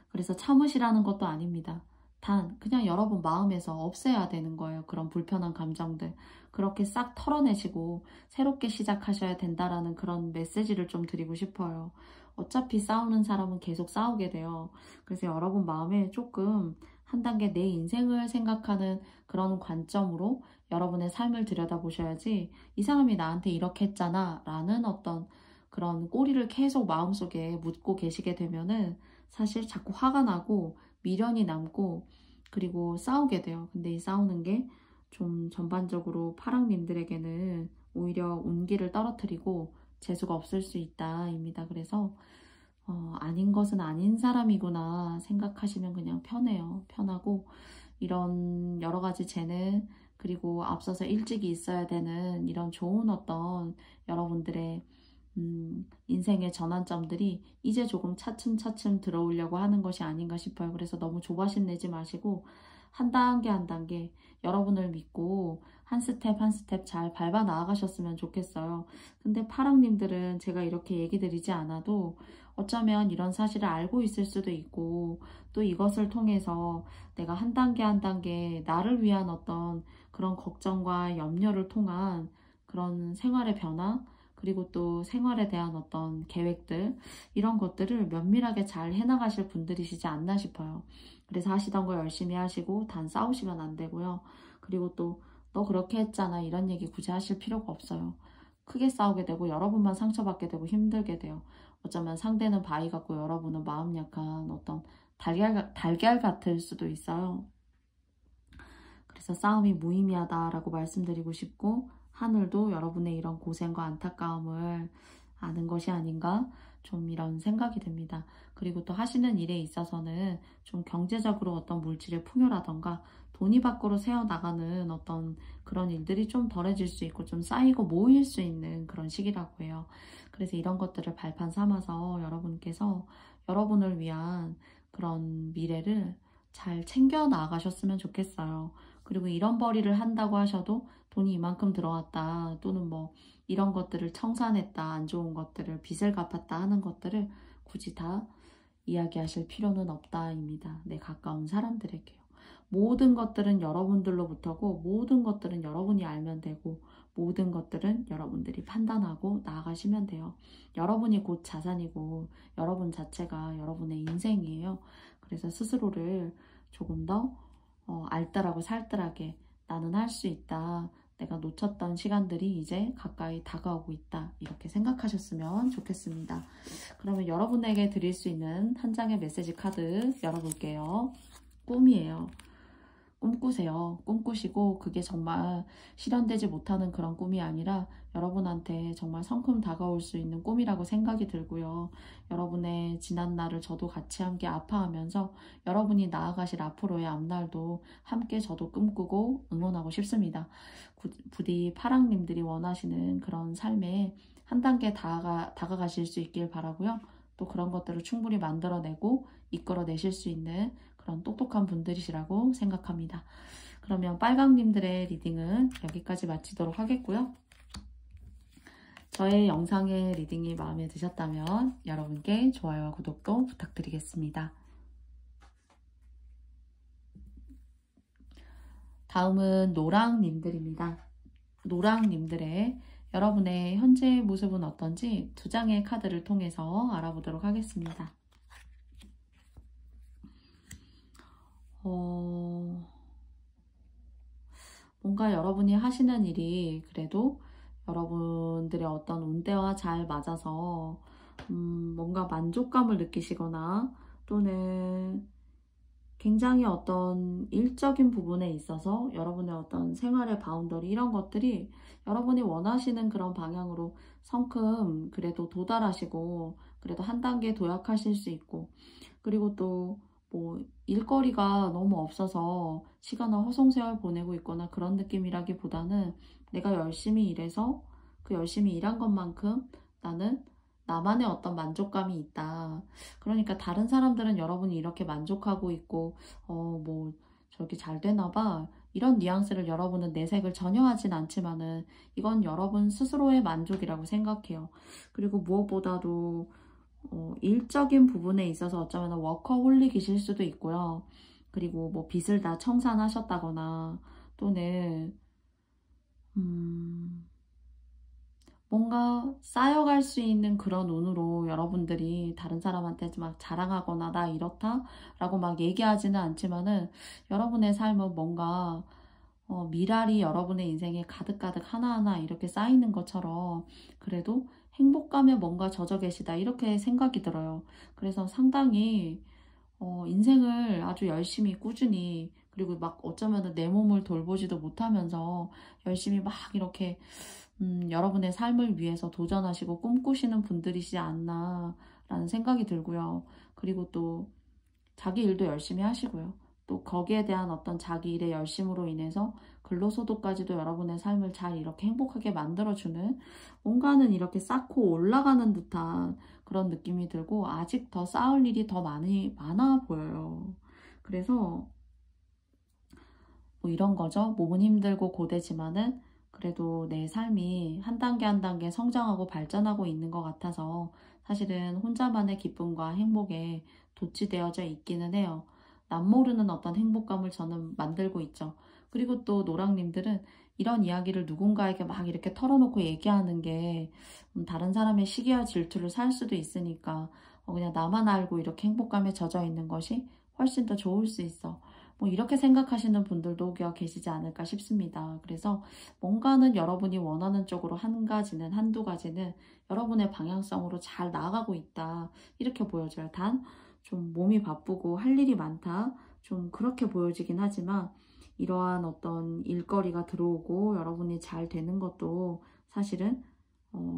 그래서 참으시라는 것도 아닙니다. 단 그냥 여러분 마음에서 없애야 되는 거예요. 그런 불편한 감정들 그렇게 싹 털어내시고 새롭게 시작하셔야 된다라는 그런 메시지를 좀 드리고 싶어요. 어차피 싸우는 사람은 계속 싸우게 돼요. 그래서 여러분 마음에 조금 한 단계 내 인생을 생각하는 그런 관점으로 여러분의 삶을 들여다보셔야지, 이 사람이 나한테 이렇게 했잖아 라는 어떤 그런 꼬리를 계속 마음속에 묻고 계시게 되면은 사실 자꾸 화가 나고 미련이 남고 그리고 싸우게 돼요. 근데 이 싸우는 게 좀 전반적으로 파랑님들에게는 오히려 운기를 떨어뜨리고 재수가 없을 수 있다입니다. 그래서 아닌 것은 아닌 사람이구나 생각하시면 그냥 편해요. 편하고 이런 여러 가지 재능, 그리고 앞서서 일찍이 있어야 되는 이런 좋은 어떤 여러분들의 인생의 전환점들이 이제 조금 차츰차츰 들어오려고 하는 것이 아닌가 싶어요. 그래서 너무 조바심 내지 마시고 한 단계 한 단계 여러분을 믿고 한 스텝 한 스텝 잘 밟아 나아가셨으면 좋겠어요. 근데 파랑님들은 제가 이렇게 얘기 드리지 않아도 어쩌면 이런 사실을 알고 있을 수도 있고, 또 이것을 통해서 내가 한 단계 한 단계 나를 위한 어떤 그런 걱정과 염려를 통한 그런 생활의 변화, 그리고 또 생활에 대한 어떤 계획들, 이런 것들을 면밀하게 잘 해나가실 분들이시지 않나 싶어요. 그래서 하시던 거 열심히 하시고 단 싸우시면 안 되고요. 그리고 또 너 그렇게 했잖아 이런 얘기 굳이 하실 필요가 없어요. 크게 싸우게 되고 여러분만 상처받게 되고 힘들게 돼요. 어쩌면 상대는 바위 같고 여러분은 마음 약한 어떤 달걀 같을 수도 있어요. 그래서 싸움이 무의미하다라고 말씀드리고 싶고, 하늘도 여러분의 이런 고생과 안타까움을 아는 것이 아닌가, 좀 이런 생각이 듭니다. 그리고 또 하시는 일에 있어서는 좀 경제적으로 어떤 물질의 풍요라던가 돈이 밖으로 새어나가는 어떤 그런 일들이 좀 덜해질 수 있고 좀 쌓이고 모일 수 있는 그런 시기라고 해요. 그래서 이런 것들을 발판 삼아서 여러분께서 여러분을 위한 그런 미래를 잘 챙겨 나가셨으면 좋겠어요. 그리고 이런 벌이를 한다고 하셔도 돈이 이만큼 들어왔다, 또는 뭐 이런 것들을 청산했다, 안 좋은 것들을 빚을 갚았다 하는 것들을 굳이 다 이야기하실 필요는 없다입니다. 내 가까운 사람들에게요. 모든 것들은 여러분들로부터고 모든 것들은 여러분이 알면 되고 모든 것들은 여러분들이 판단하고 나아가시면 돼요. 여러분이 곧 자산이고 여러분 자체가 여러분의 인생이에요. 그래서 스스로를 조금 더 알뜰하고 살뜰하게 나는 할 수 있다. 내가 놓쳤던 시간들이 이제 가까이 다가오고 있다. 이렇게 생각하셨으면 좋겠습니다. 그러면 여러분에게 드릴 수 있는 한 장의 메시지 카드 열어볼게요. 꿈이에요. 꿈꾸세요. 꿈꾸시고 그게 정말 실현되지 못하는 그런 꿈이 아니라 여러분한테 정말 성큼 다가올 수 있는 꿈이라고 생각이 들고요. 여러분의 지난 날을 저도 같이 함께 아파하면서 여러분이 나아가실 앞으로의 앞날도 함께 저도 꿈꾸고 응원하고 싶습니다. 부디 파랑님들이 원하시는 그런 삶에 한 단계 다가가실 수 있길 바라고요. 또 그런 것들을 충분히 만들어내고 이끌어내실 수 있는 그런 똑똑한 분들이시라고 생각합니다. 그러면 빨강님들의 리딩은 여기까지 마치도록 하겠고요. 저의 영상의 리딩이 마음에 드셨다면 여러분께 좋아요와 구독도 부탁드리겠습니다. 다음은 노랑님들입니다. 노랑님들의 여러분의 현재의 모습은 어떤지 두 장의 카드를 통해서 알아보도록 하겠습니다. 뭔가 여러분이 하시는 일이 그래도 여러분들의 어떤 운대와 잘 맞아서 뭔가 만족감을 느끼시거나 또는 굉장히 어떤 일적인 부분에 있어서 여러분의 어떤 생활의 바운더리 이런 것들이 여러분이 원하시는 그런 방향으로 성큼 그래도 도달하시고 그래도 한 단계 도약하실 수 있고 그리고 또 뭐 일거리가 너무 없어서 시간을 허송세월 보내고 있거나 그런 느낌이라기보다는 내가 열심히 일해서 그 열심히 일한 것만큼 나는 나만의 어떤 만족감이 있다. 그러니까 다른 사람들은 여러분이 이렇게 만족하고 있고 뭐 저렇게 잘 되나 봐. 이런 뉘앙스를 여러분은 내색을 전혀 하진 않지만은 이건 여러분 스스로의 만족이라고 생각해요. 그리고 무엇보다도 일적인 부분에 있어서 어쩌면 워커홀릭이실 수도 있고요. 그리고 뭐 빚을 다 청산하셨다거나 또는 뭔가 쌓여갈 수 있는 그런 운으로 여러분들이 다른 사람한테 막 자랑하거나 나 이렇다 라고 막 얘기하지는 않지만은 여러분의 삶은 뭔가 미랄이 여러분의 인생에 가득가득 하나하나 이렇게 쌓이는 것처럼 그래도 행복감에 뭔가 젖어 계시다 이렇게 생각이 들어요. 그래서 상당히 인생을 아주 열심히 꾸준히 그리고 막 어쩌면 내 몸을 돌보지도 못하면서 열심히 막 이렇게 여러분의 삶을 위해서 도전하시고 꿈꾸시는 분들이시지 않나 라는 생각이 들고요. 그리고 또 자기 일도 열심히 하시고요. 또 거기에 대한 어떤 자기 일의 열심으로 인해서 근로소득까지도 여러분의 삶을 잘 이렇게 행복하게 만들어주는 뭔가는 이렇게 쌓고 올라가는 듯한 그런 느낌이 들고 아직 더 쌓을 일이 더 많아 보여요. 그래서 뭐 이런 거죠. 몸은 힘들고 고되지만은 그래도 내 삶이 한 단계 한 단계 성장하고 발전하고 있는 것 같아서 사실은 혼자만의 기쁨과 행복에 도취되어져 있기는 해요. 남모르는 어떤 행복감을 저는 만들고 있죠. 그리고 또 노랑님들은 이런 이야기를 누군가에게 막 이렇게 털어놓고 얘기하는 게 다른 사람의 시기와 질투를 살 수도 있으니까 그냥 나만 알고 이렇게 행복감에 젖어 있는 것이 훨씬 더 좋을 수 있어. 뭐 이렇게 생각하시는 분들도 꽤 계시지 않을까 싶습니다. 그래서 뭔가는 여러분이 원하는 쪽으로 한두 가지는 여러분의 방향성으로 잘 나아가고 있다. 이렇게 보여져요. 단 좀 몸이 바쁘고 할 일이 많다. 좀 그렇게 보여지긴 하지만 이러한 어떤 일거리가 들어오고 여러분이 잘 되는 것도 사실은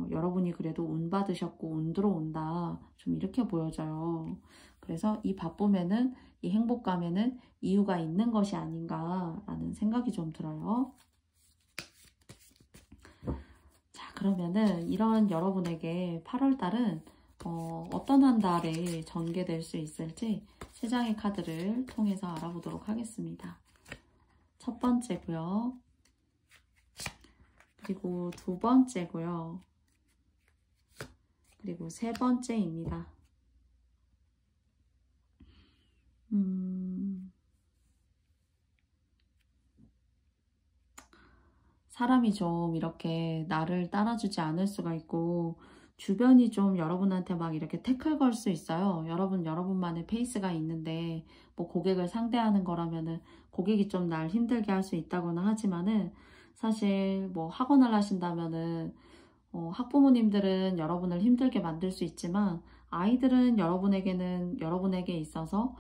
여러분이 그래도 운 받으셨고 운 들어온다. 좀 이렇게 보여져요. 그래서 이 바쁨에는 이 행복감에는 이유가 있는 것이 아닌가라는 생각이 좀 들어요. 자, 그러면은 이런 여러분에게 8월달은 어떤 한 달에 전개될 수 있을지 세 장의 카드를 통해서 알아보도록 하겠습니다. 첫 번째고요. 그리고 두 번째고요. 그리고 세 번째입니다. 사람이 좀 이렇게 나를 따라주지 않을 수가 있고 주변이 좀 여러분한테 막 이렇게 태클 걸 수 있어요. 여러분만의 페이스가 있는데 뭐 고객을 상대하는 거라면은 고객이 좀 날 힘들게 할 수 있다거나 하지만은 사실 뭐 학원을 하신다면은 학부모님들은 여러분을 힘들게 만들 수 있지만 아이들은 여러분에게 있어서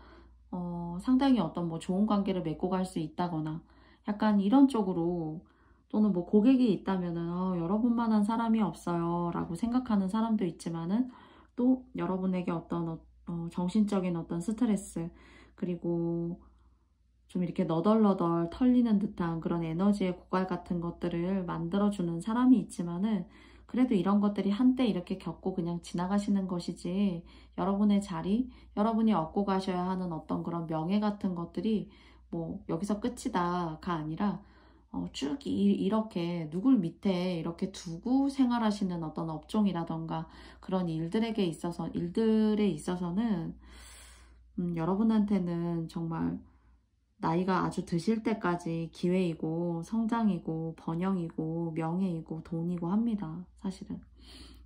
상당히 어떤 뭐 좋은 관계를 맺고 갈 수 있다거나 약간 이런 쪽으로 또는 뭐 고객이 있다면은 여러분만한 사람이 없어요 라고 생각하는 사람도 있지만은 또 여러분에게 어떤 정신적인 어떤 스트레스 그리고 좀 이렇게 너덜너덜 털리는 듯한 그런 에너지의 고갈 같은 것들을 만들어주는 사람이 있지만은 그래도 이런 것들이 한때 이렇게 겪고 그냥 지나가시는 것이지 여러분의 자리, 여러분이 얻고 가셔야 하는 어떤 그런 명예 같은 것들이 뭐 여기서 끝이다가 아니라 쭉 이렇게 누굴 밑에 이렇게 두고 생활하시는 어떤 업종이라던가 그런 일들에 있어서는 여러분한테는 정말 나이가 아주 드실 때까지 기회이고 성장이고 번영이고 명예이고 돈이고 합니다. 사실은.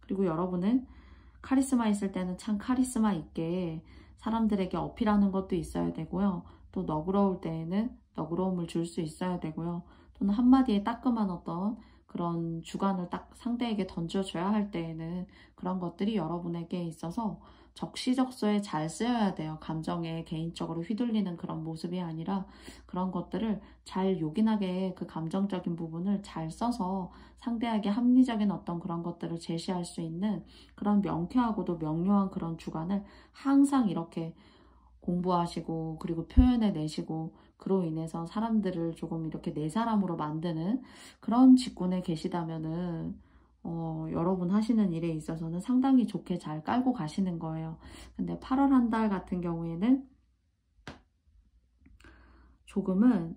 그리고 여러분은 카리스마 있을 때는 참 카리스마 있게 사람들에게 어필하는 것도 있어야 되고요. 또 너그러울 때에는 너그러움을 줄 수 있어야 되고요. 또는 한마디에 따끔한 어떤 그런 주관을 딱 상대에게 던져줘야 할 때에는 그런 것들이 여러분에게 있어서 적시적소에 잘 쓰여야 돼요. 감정에 개인적으로 휘둘리는 그런 모습이 아니라 그런 것들을 잘 요긴하게 그 감정적인 부분을 잘 써서 상대에게 합리적인 어떤 그런 것들을 제시할 수 있는 그런 명쾌하고도 명료한 그런 주관을 항상 이렇게 공부하시고 그리고 표현해 내시고 그로 인해서 사람들을 조금 이렇게 내 사람으로 만드는 그런 직군에 계시다면은 여러분 하시는 일에 있어서는 상당히 좋게 잘 깔고 가시는 거예요. 근데 8월 한 달 같은 경우에는 조금은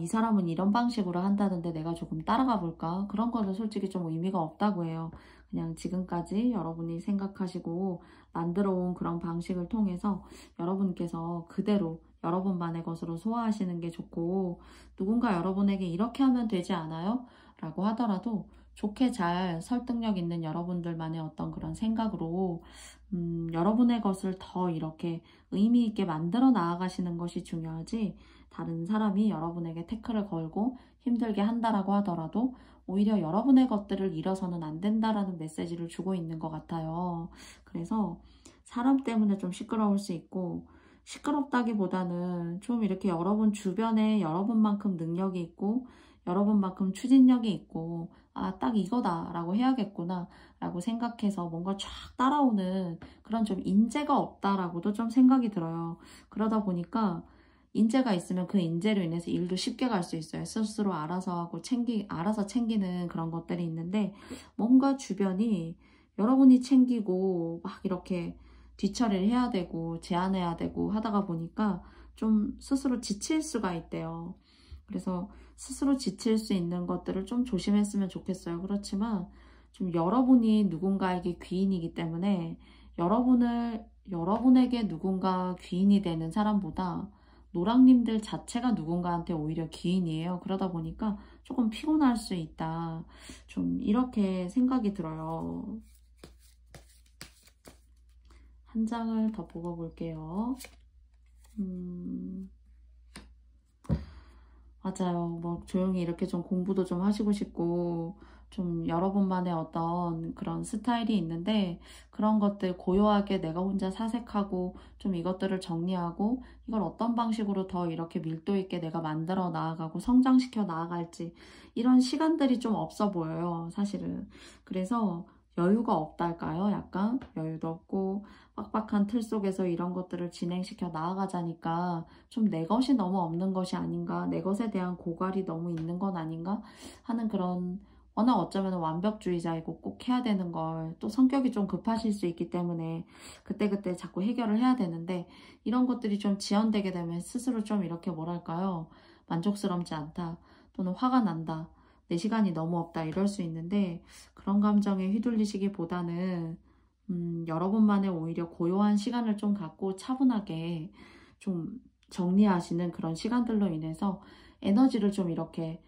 이 사람은 이런 방식으로 한다던데 내가 조금 따라가 볼까? 그런 거는 솔직히 좀 의미가 없다고 해요. 그냥 지금까지 여러분이 생각하시고 만들어 온 그런 방식을 통해서 여러분께서 그대로 여러분만의 것으로 소화하시는 게 좋고 누군가 여러분에게 이렇게 하면 되지 않아요? 라고 하더라도 좋게 잘 설득력 있는 여러분들만의 어떤 그런 생각으로 여러분의 것을 더 이렇게 의미 있게 만들어 나아가시는 것이 중요하지 다른 사람이 여러분에게 태클을 걸고 힘들게 한다라고 하더라도 오히려 여러분의 것들을 잃어서는 안 된다라는 메시지를 주고 있는 것 같아요. 그래서 사람 때문에 좀 시끄러울 수 있고 시끄럽다기보다는 좀 이렇게 여러분 주변에 여러분만큼 능력이 있고 여러분만큼 추진력이 있고 딱 이거다 라고 해야겠구나 라고 생각해서 뭔가 쫙 따라오는 그런 좀 인재가 없다라고도 좀 생각이 들어요. 그러다 보니까 인재가 있으면 그 인재로 인해서 일도 쉽게 갈 수 있어요. 스스로 알아서 하고 알아서 챙기는 그런 것들이 있는데 뭔가 주변이 여러분이 챙기고 막 이렇게 뒤처리를 해야 되고 제안해야 되고 하다가 보니까 좀 스스로 지칠 수가 있대요. 그래서 스스로 지칠 수 있는 것들을 좀 조심했으면 좋겠어요. 그렇지만 좀 여러분이 누군가에게 귀인이기 때문에 여러분에게 누군가 귀인이 되는 사람보다 노랑님들 자체가 누군가한테 오히려 귀인이에요. 그러다 보니까 조금 피곤할 수 있다. 좀 이렇게 생각이 들어요. 한 장을 더 뽑아볼게요. 맞아요. 뭐 조용히 이렇게 좀 공부도 좀 하시고 싶고 좀 여러분만의 어떤 그런 스타일이 있는데 그런 것들 고요하게 내가 혼자 사색하고 좀 이것들을 정리하고 이걸 어떤 방식으로 더 이렇게 밀도 있게 내가 만들어 나아가고 성장시켜 나아갈지 이런 시간들이 좀 없어 보여요. 사실은. 그래서 여유가 없달까요? 약간 여유도 없고 빡빡한 틀 속에서 이런 것들을 진행시켜 나아가자니까 좀 내 것이 너무 없는 것이 아닌가, 내 것에 대한 고갈이 너무 있는 건 아닌가 하는 그런 워낙 어쩌면 완벽주의자이고 꼭 해야 되는 걸 또 성격이 좀 급하실 수 있기 때문에 그때그때 자꾸 해결을 해야 되는데 이런 것들이 좀 지연되게 되면 스스로 좀 이렇게 뭐랄까요? 만족스럽지 않다 또는 화가 난다. 내 시간이 너무 없다 이럴 수 있는데 그런 감정에 휘둘리시기보다는 여러분만의 오히려 고요한 시간을 좀 갖고 차분하게 좀 정리하시는 그런 시간들로 인해서 에너지를 좀 이렇게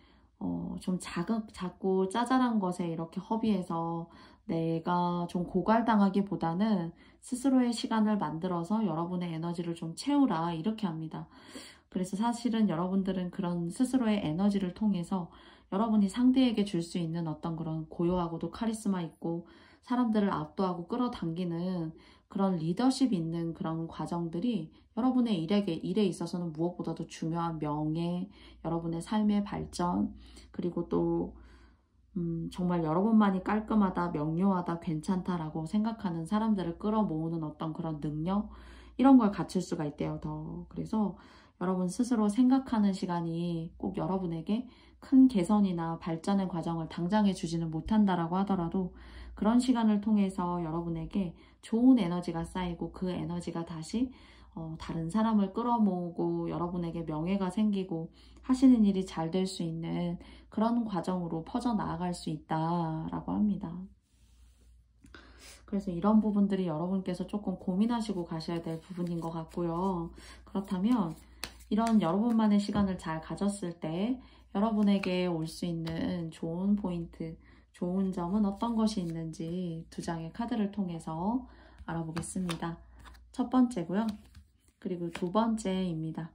좀 작고 짜잘한 것에 이렇게 허비해서 내가 좀 고갈당하기보다는 스스로의 시간을 만들어서 여러분의 에너지를 좀 채우라 이렇게 합니다. 그래서 사실은 여러분들은 그런 스스로의 에너지를 통해서 여러분이 상대에게 줄 수 있는 어떤 그런 고요하고도 카리스마 있고 사람들을 압도하고 끌어당기는 그런 리더십 있는 그런 과정들이 여러분의 일에 있어서는 무엇보다도 중요한 명예, 여러분의 삶의 발전, 그리고 또 정말 여러분만이 깔끔하다, 명료하다, 괜찮다라고 생각하는 사람들을 끌어모으는 어떤 그런 능력, 이런 걸 갖출 수가 있대요, 더. 그래서 여러분 스스로 생각하는 시간이 꼭 여러분에게 큰 개선이나 발전의 과정을 당장에 주지는 못한다라고 하더라도 그런 시간을 통해서 여러분에게 좋은 에너지가 쌓이고 그 에너지가 다시 다른 사람을 끌어모으고 여러분에게 명예가 생기고 하시는 일이 잘 될 수 있는 그런 과정으로 퍼져나갈 수 있다라고 합니다. 그래서 이런 부분들이 여러분께서 조금 고민하시고 가셔야 될 부분인 것 같고요. 그렇다면 이런 여러분만의 시간을 잘 가졌을 때 여러분에게 올 수 있는 좋은 포인트, 좋은 점은 어떤 것이 있는지 두 장의 카드를 통해서 알아보겠습니다. 첫 번째고요. 그리고 두 번째입니다.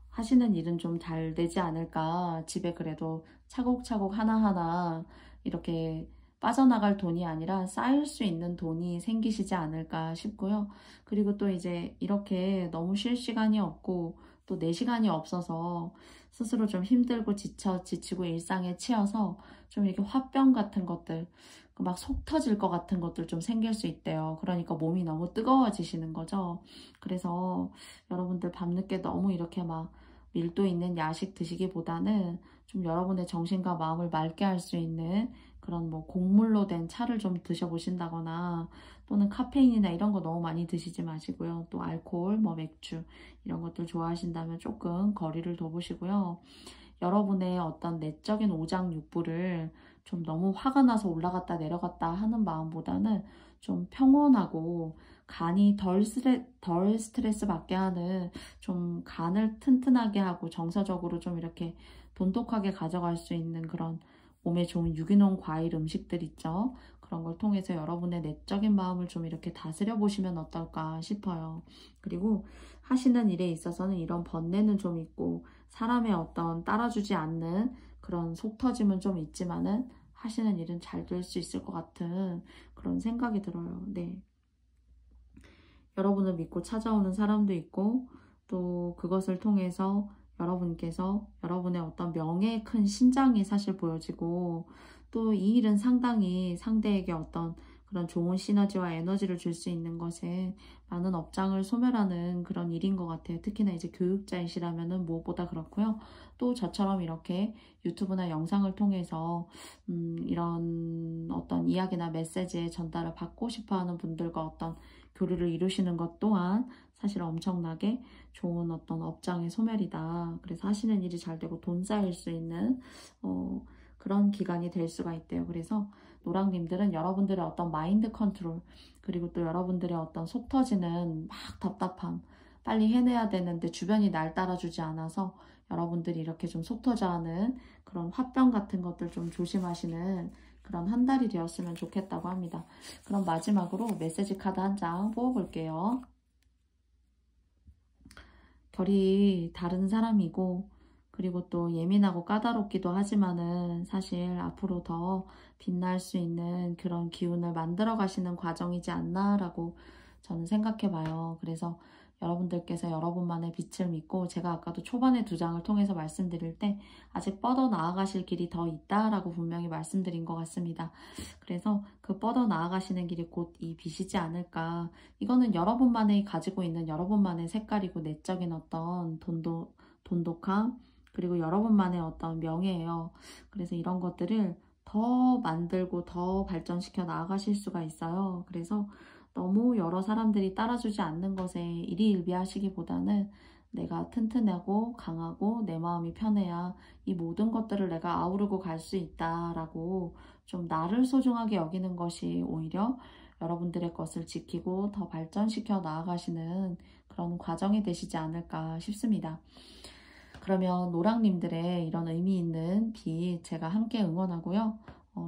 하시는 일은 좀 잘 되지 않을까. 집에 그래도 차곡차곡 하나하나 이렇게 빠져나갈 돈이 아니라 쌓일 수 있는 돈이 생기시지 않을까 싶고요. 그리고 또 이제 이렇게 너무 쉴 시간이 없고 또 내 시간이 없어서 스스로 좀 힘들고 지치고 일상에 치여서 좀 이렇게 화병 같은 것들, 막 속 터질 것 같은 것들 좀 생길 수 있대요. 그러니까 몸이 너무 뜨거워지시는 거죠. 그래서 여러분들 밤늦게 너무 이렇게 막 밀도 있는 야식 드시기보다는 좀 여러분의 정신과 마음을 맑게 할 수 있는 그런 뭐 곡물로 된 차를 좀 드셔보신다거나 또는 카페인이나 이런 거 너무 많이 드시지 마시고요. 또 알코올, 뭐 맥주 이런 것들 좋아하신다면 조금 거리를 둬보시고요. 여러분의 어떤 내적인 오장육부를 좀 너무 화가 나서 올라갔다 내려갔다 하는 마음보다는 좀 평온하고 간이 덜 스트레스 받게 하는 좀 간을 튼튼하게 하고 정서적으로 좀 이렇게 돈독하게 가져갈 수 있는 그런 몸에 좋은 유기농 과일 음식들 있죠. 그런 걸 통해서 여러분의 내적인 마음을 좀 이렇게 다스려 보시면 어떨까 싶어요. 그리고 하시는 일에 있어서는 이런 번뇌는 좀 있고 사람의 어떤 따라주지 않는 그런 속 터짐은 좀 있지만은 하시는 일은 잘 될 수 있을 것 같은 그런 생각이 들어요. 네. 여러분을 믿고 찾아오는 사람도 있고 또 그것을 통해서 여러분께서 여러분의 어떤 명예의 큰 신장이 사실 보여지고 또 이 일은 상당히 상대에게 어떤 그런 좋은 시너지와 에너지를 줄 수 있는 것에 많은 업장을 소멸하는 그런 일인 것 같아요. 특히나 이제 교육자이시라면은 무엇보다 그렇고요. 또 저처럼 이렇게 유튜브나 영상을 통해서 이런 어떤 이야기나 메시지의 전달을 받고 싶어하는 분들과 어떤 교류를 이루시는 것 또한 사실 엄청나게 좋은 어떤 업장의 소멸이다. 그래서 하시는 일이 잘 되고 돈 쌓일 수 있는 그런 기간이 될 수가 있대요. 그래서 노랑님들은 여러분들의 어떤 마인드 컨트롤 그리고 또 여러분들의 어떤 속 터지는 막 답답함 빨리 해내야 되는데 주변이 날 따라주지 않아서 여러분들이 이렇게 좀 속 터져하는 그런 화병 같은 것들 좀 조심하시는 그런 한 달이 되었으면 좋겠다고 합니다. 그럼 마지막으로 메시지 카드 한 장 뽑아볼게요. 결이 다른 사람이고 그리고 또 예민하고 까다롭기도 하지만은 사실 앞으로 더 빛날 수 있는 그런 기운을 만들어 가시는 과정이지 않나라고 저는 생각해 봐요. 그래서 여러분들께서 여러분만의 빛을 믿고 제가 아까도 초반에 두 장을 통해서 말씀드릴 때 아직 뻗어 나아가실 길이 더 있다라고 분명히 말씀드린 것 같습니다. 그래서 그 뻗어 나아가시는 길이 곧 이 빛이지 않을까. 이거는 여러분만이 가지고 있는 여러분만의 색깔이고 내적인 어떤 돈독함 그리고 여러분만의 어떤 명예예요. 그래서 이런 것들을 더 만들고 더 발전시켜 나아가실 수가 있어요. 그래서 너무 여러 사람들이 따라주지 않는 것에 일희일비하시기보다는 내가 튼튼하고 강하고 내 마음이 편해야 이 모든 것들을 내가 아우르고 갈 수 있다라고 좀 나를 소중하게 여기는 것이 오히려 여러분들의 것을 지키고 더 발전시켜 나아가시는 그런 과정이 되시지 않을까 싶습니다. 그러면 노랑님들의 이런 의미 있는 빛 제가 함께 응원하고요.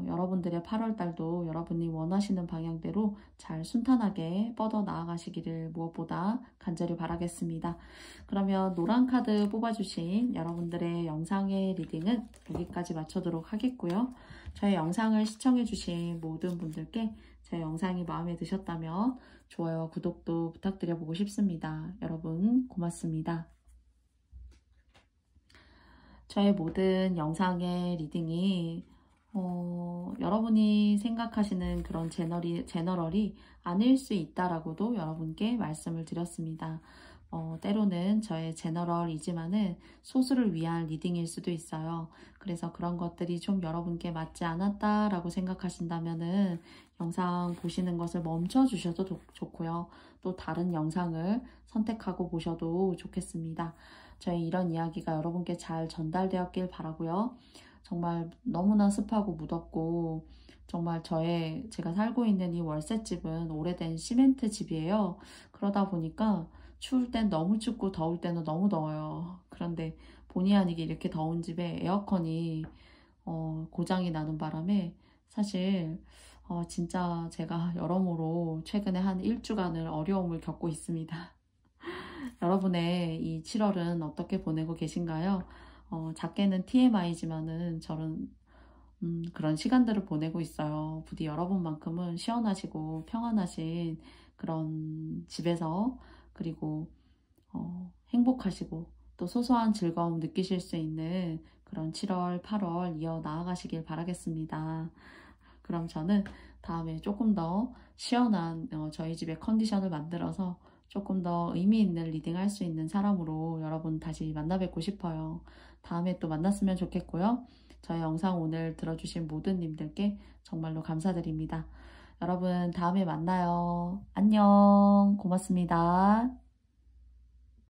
여러분들의 8월달도 여러분이 원하시는 방향대로 잘 순탄하게 뻗어 나아가시기를 무엇보다 간절히 바라겠습니다. 그러면 노란 카드 뽑아주신 여러분들의 영상의 리딩은 여기까지 마치도록 하겠고요. 저의 영상을 시청해주신 모든 분들께 제 영상이 마음에 드셨다면 좋아요와 구독도 부탁드려보고 싶습니다. 여러분 고맙습니다. 저의 모든 영상의 리딩이 여러분이 생각하시는 그런 제너럴이 아닐 수 있다라고도 여러분께 말씀을 드렸습니다. 때로는 저의 제너럴이지만은 소수를 위한 리딩일 수도 있어요. 그래서 그런 것들이 좀 여러분께 맞지 않았다라고 생각하신다면은 영상 보시는 것을 멈춰 주셔도 좋고요. 또 다른 영상을 선택하고 보셔도 좋겠습니다. 저의 이런 이야기가 여러분께 잘 전달되었길 바라고요. 정말 너무나 습하고 무덥고 정말 제가 살고 있는 이 월세집은 오래된 시멘트 집이에요. 그러다 보니까 추울 땐 너무 춥고 더울 때는 너무 더워요. 그런데 본의 아니게 이렇게 더운 집에 에어컨이 고장이 나는 바람에 사실 진짜 제가 여러모로 최근에 한 1주간을 어려움을 겪고 있습니다. 여러분의 이 7월은 어떻게 보내고 계신가요? 작게는 TMI지만은 저는 그런 시간들을 보내고 있어요. 부디 여러분만큼은 시원하시고 평안하신 그런 집에서 그리고 행복하시고 또 소소한 즐거움 느끼실 수 있는 그런 7월, 8월 이어 나아가시길 바라겠습니다. 그럼 저는 다음에 조금 더 시원한 저희 집의 컨디션을 만들어서 조금 더 의미 있는 리딩 할 수 있는 사람으로 여러분 다시 만나 뵙고 싶어요. 다음에 또 만났으면 좋겠고요. 저의 영상 오늘 들어주신 모든 님들께 정말로 감사드립니다. 여러분 다음에 만나요. 안녕. 고맙습니다.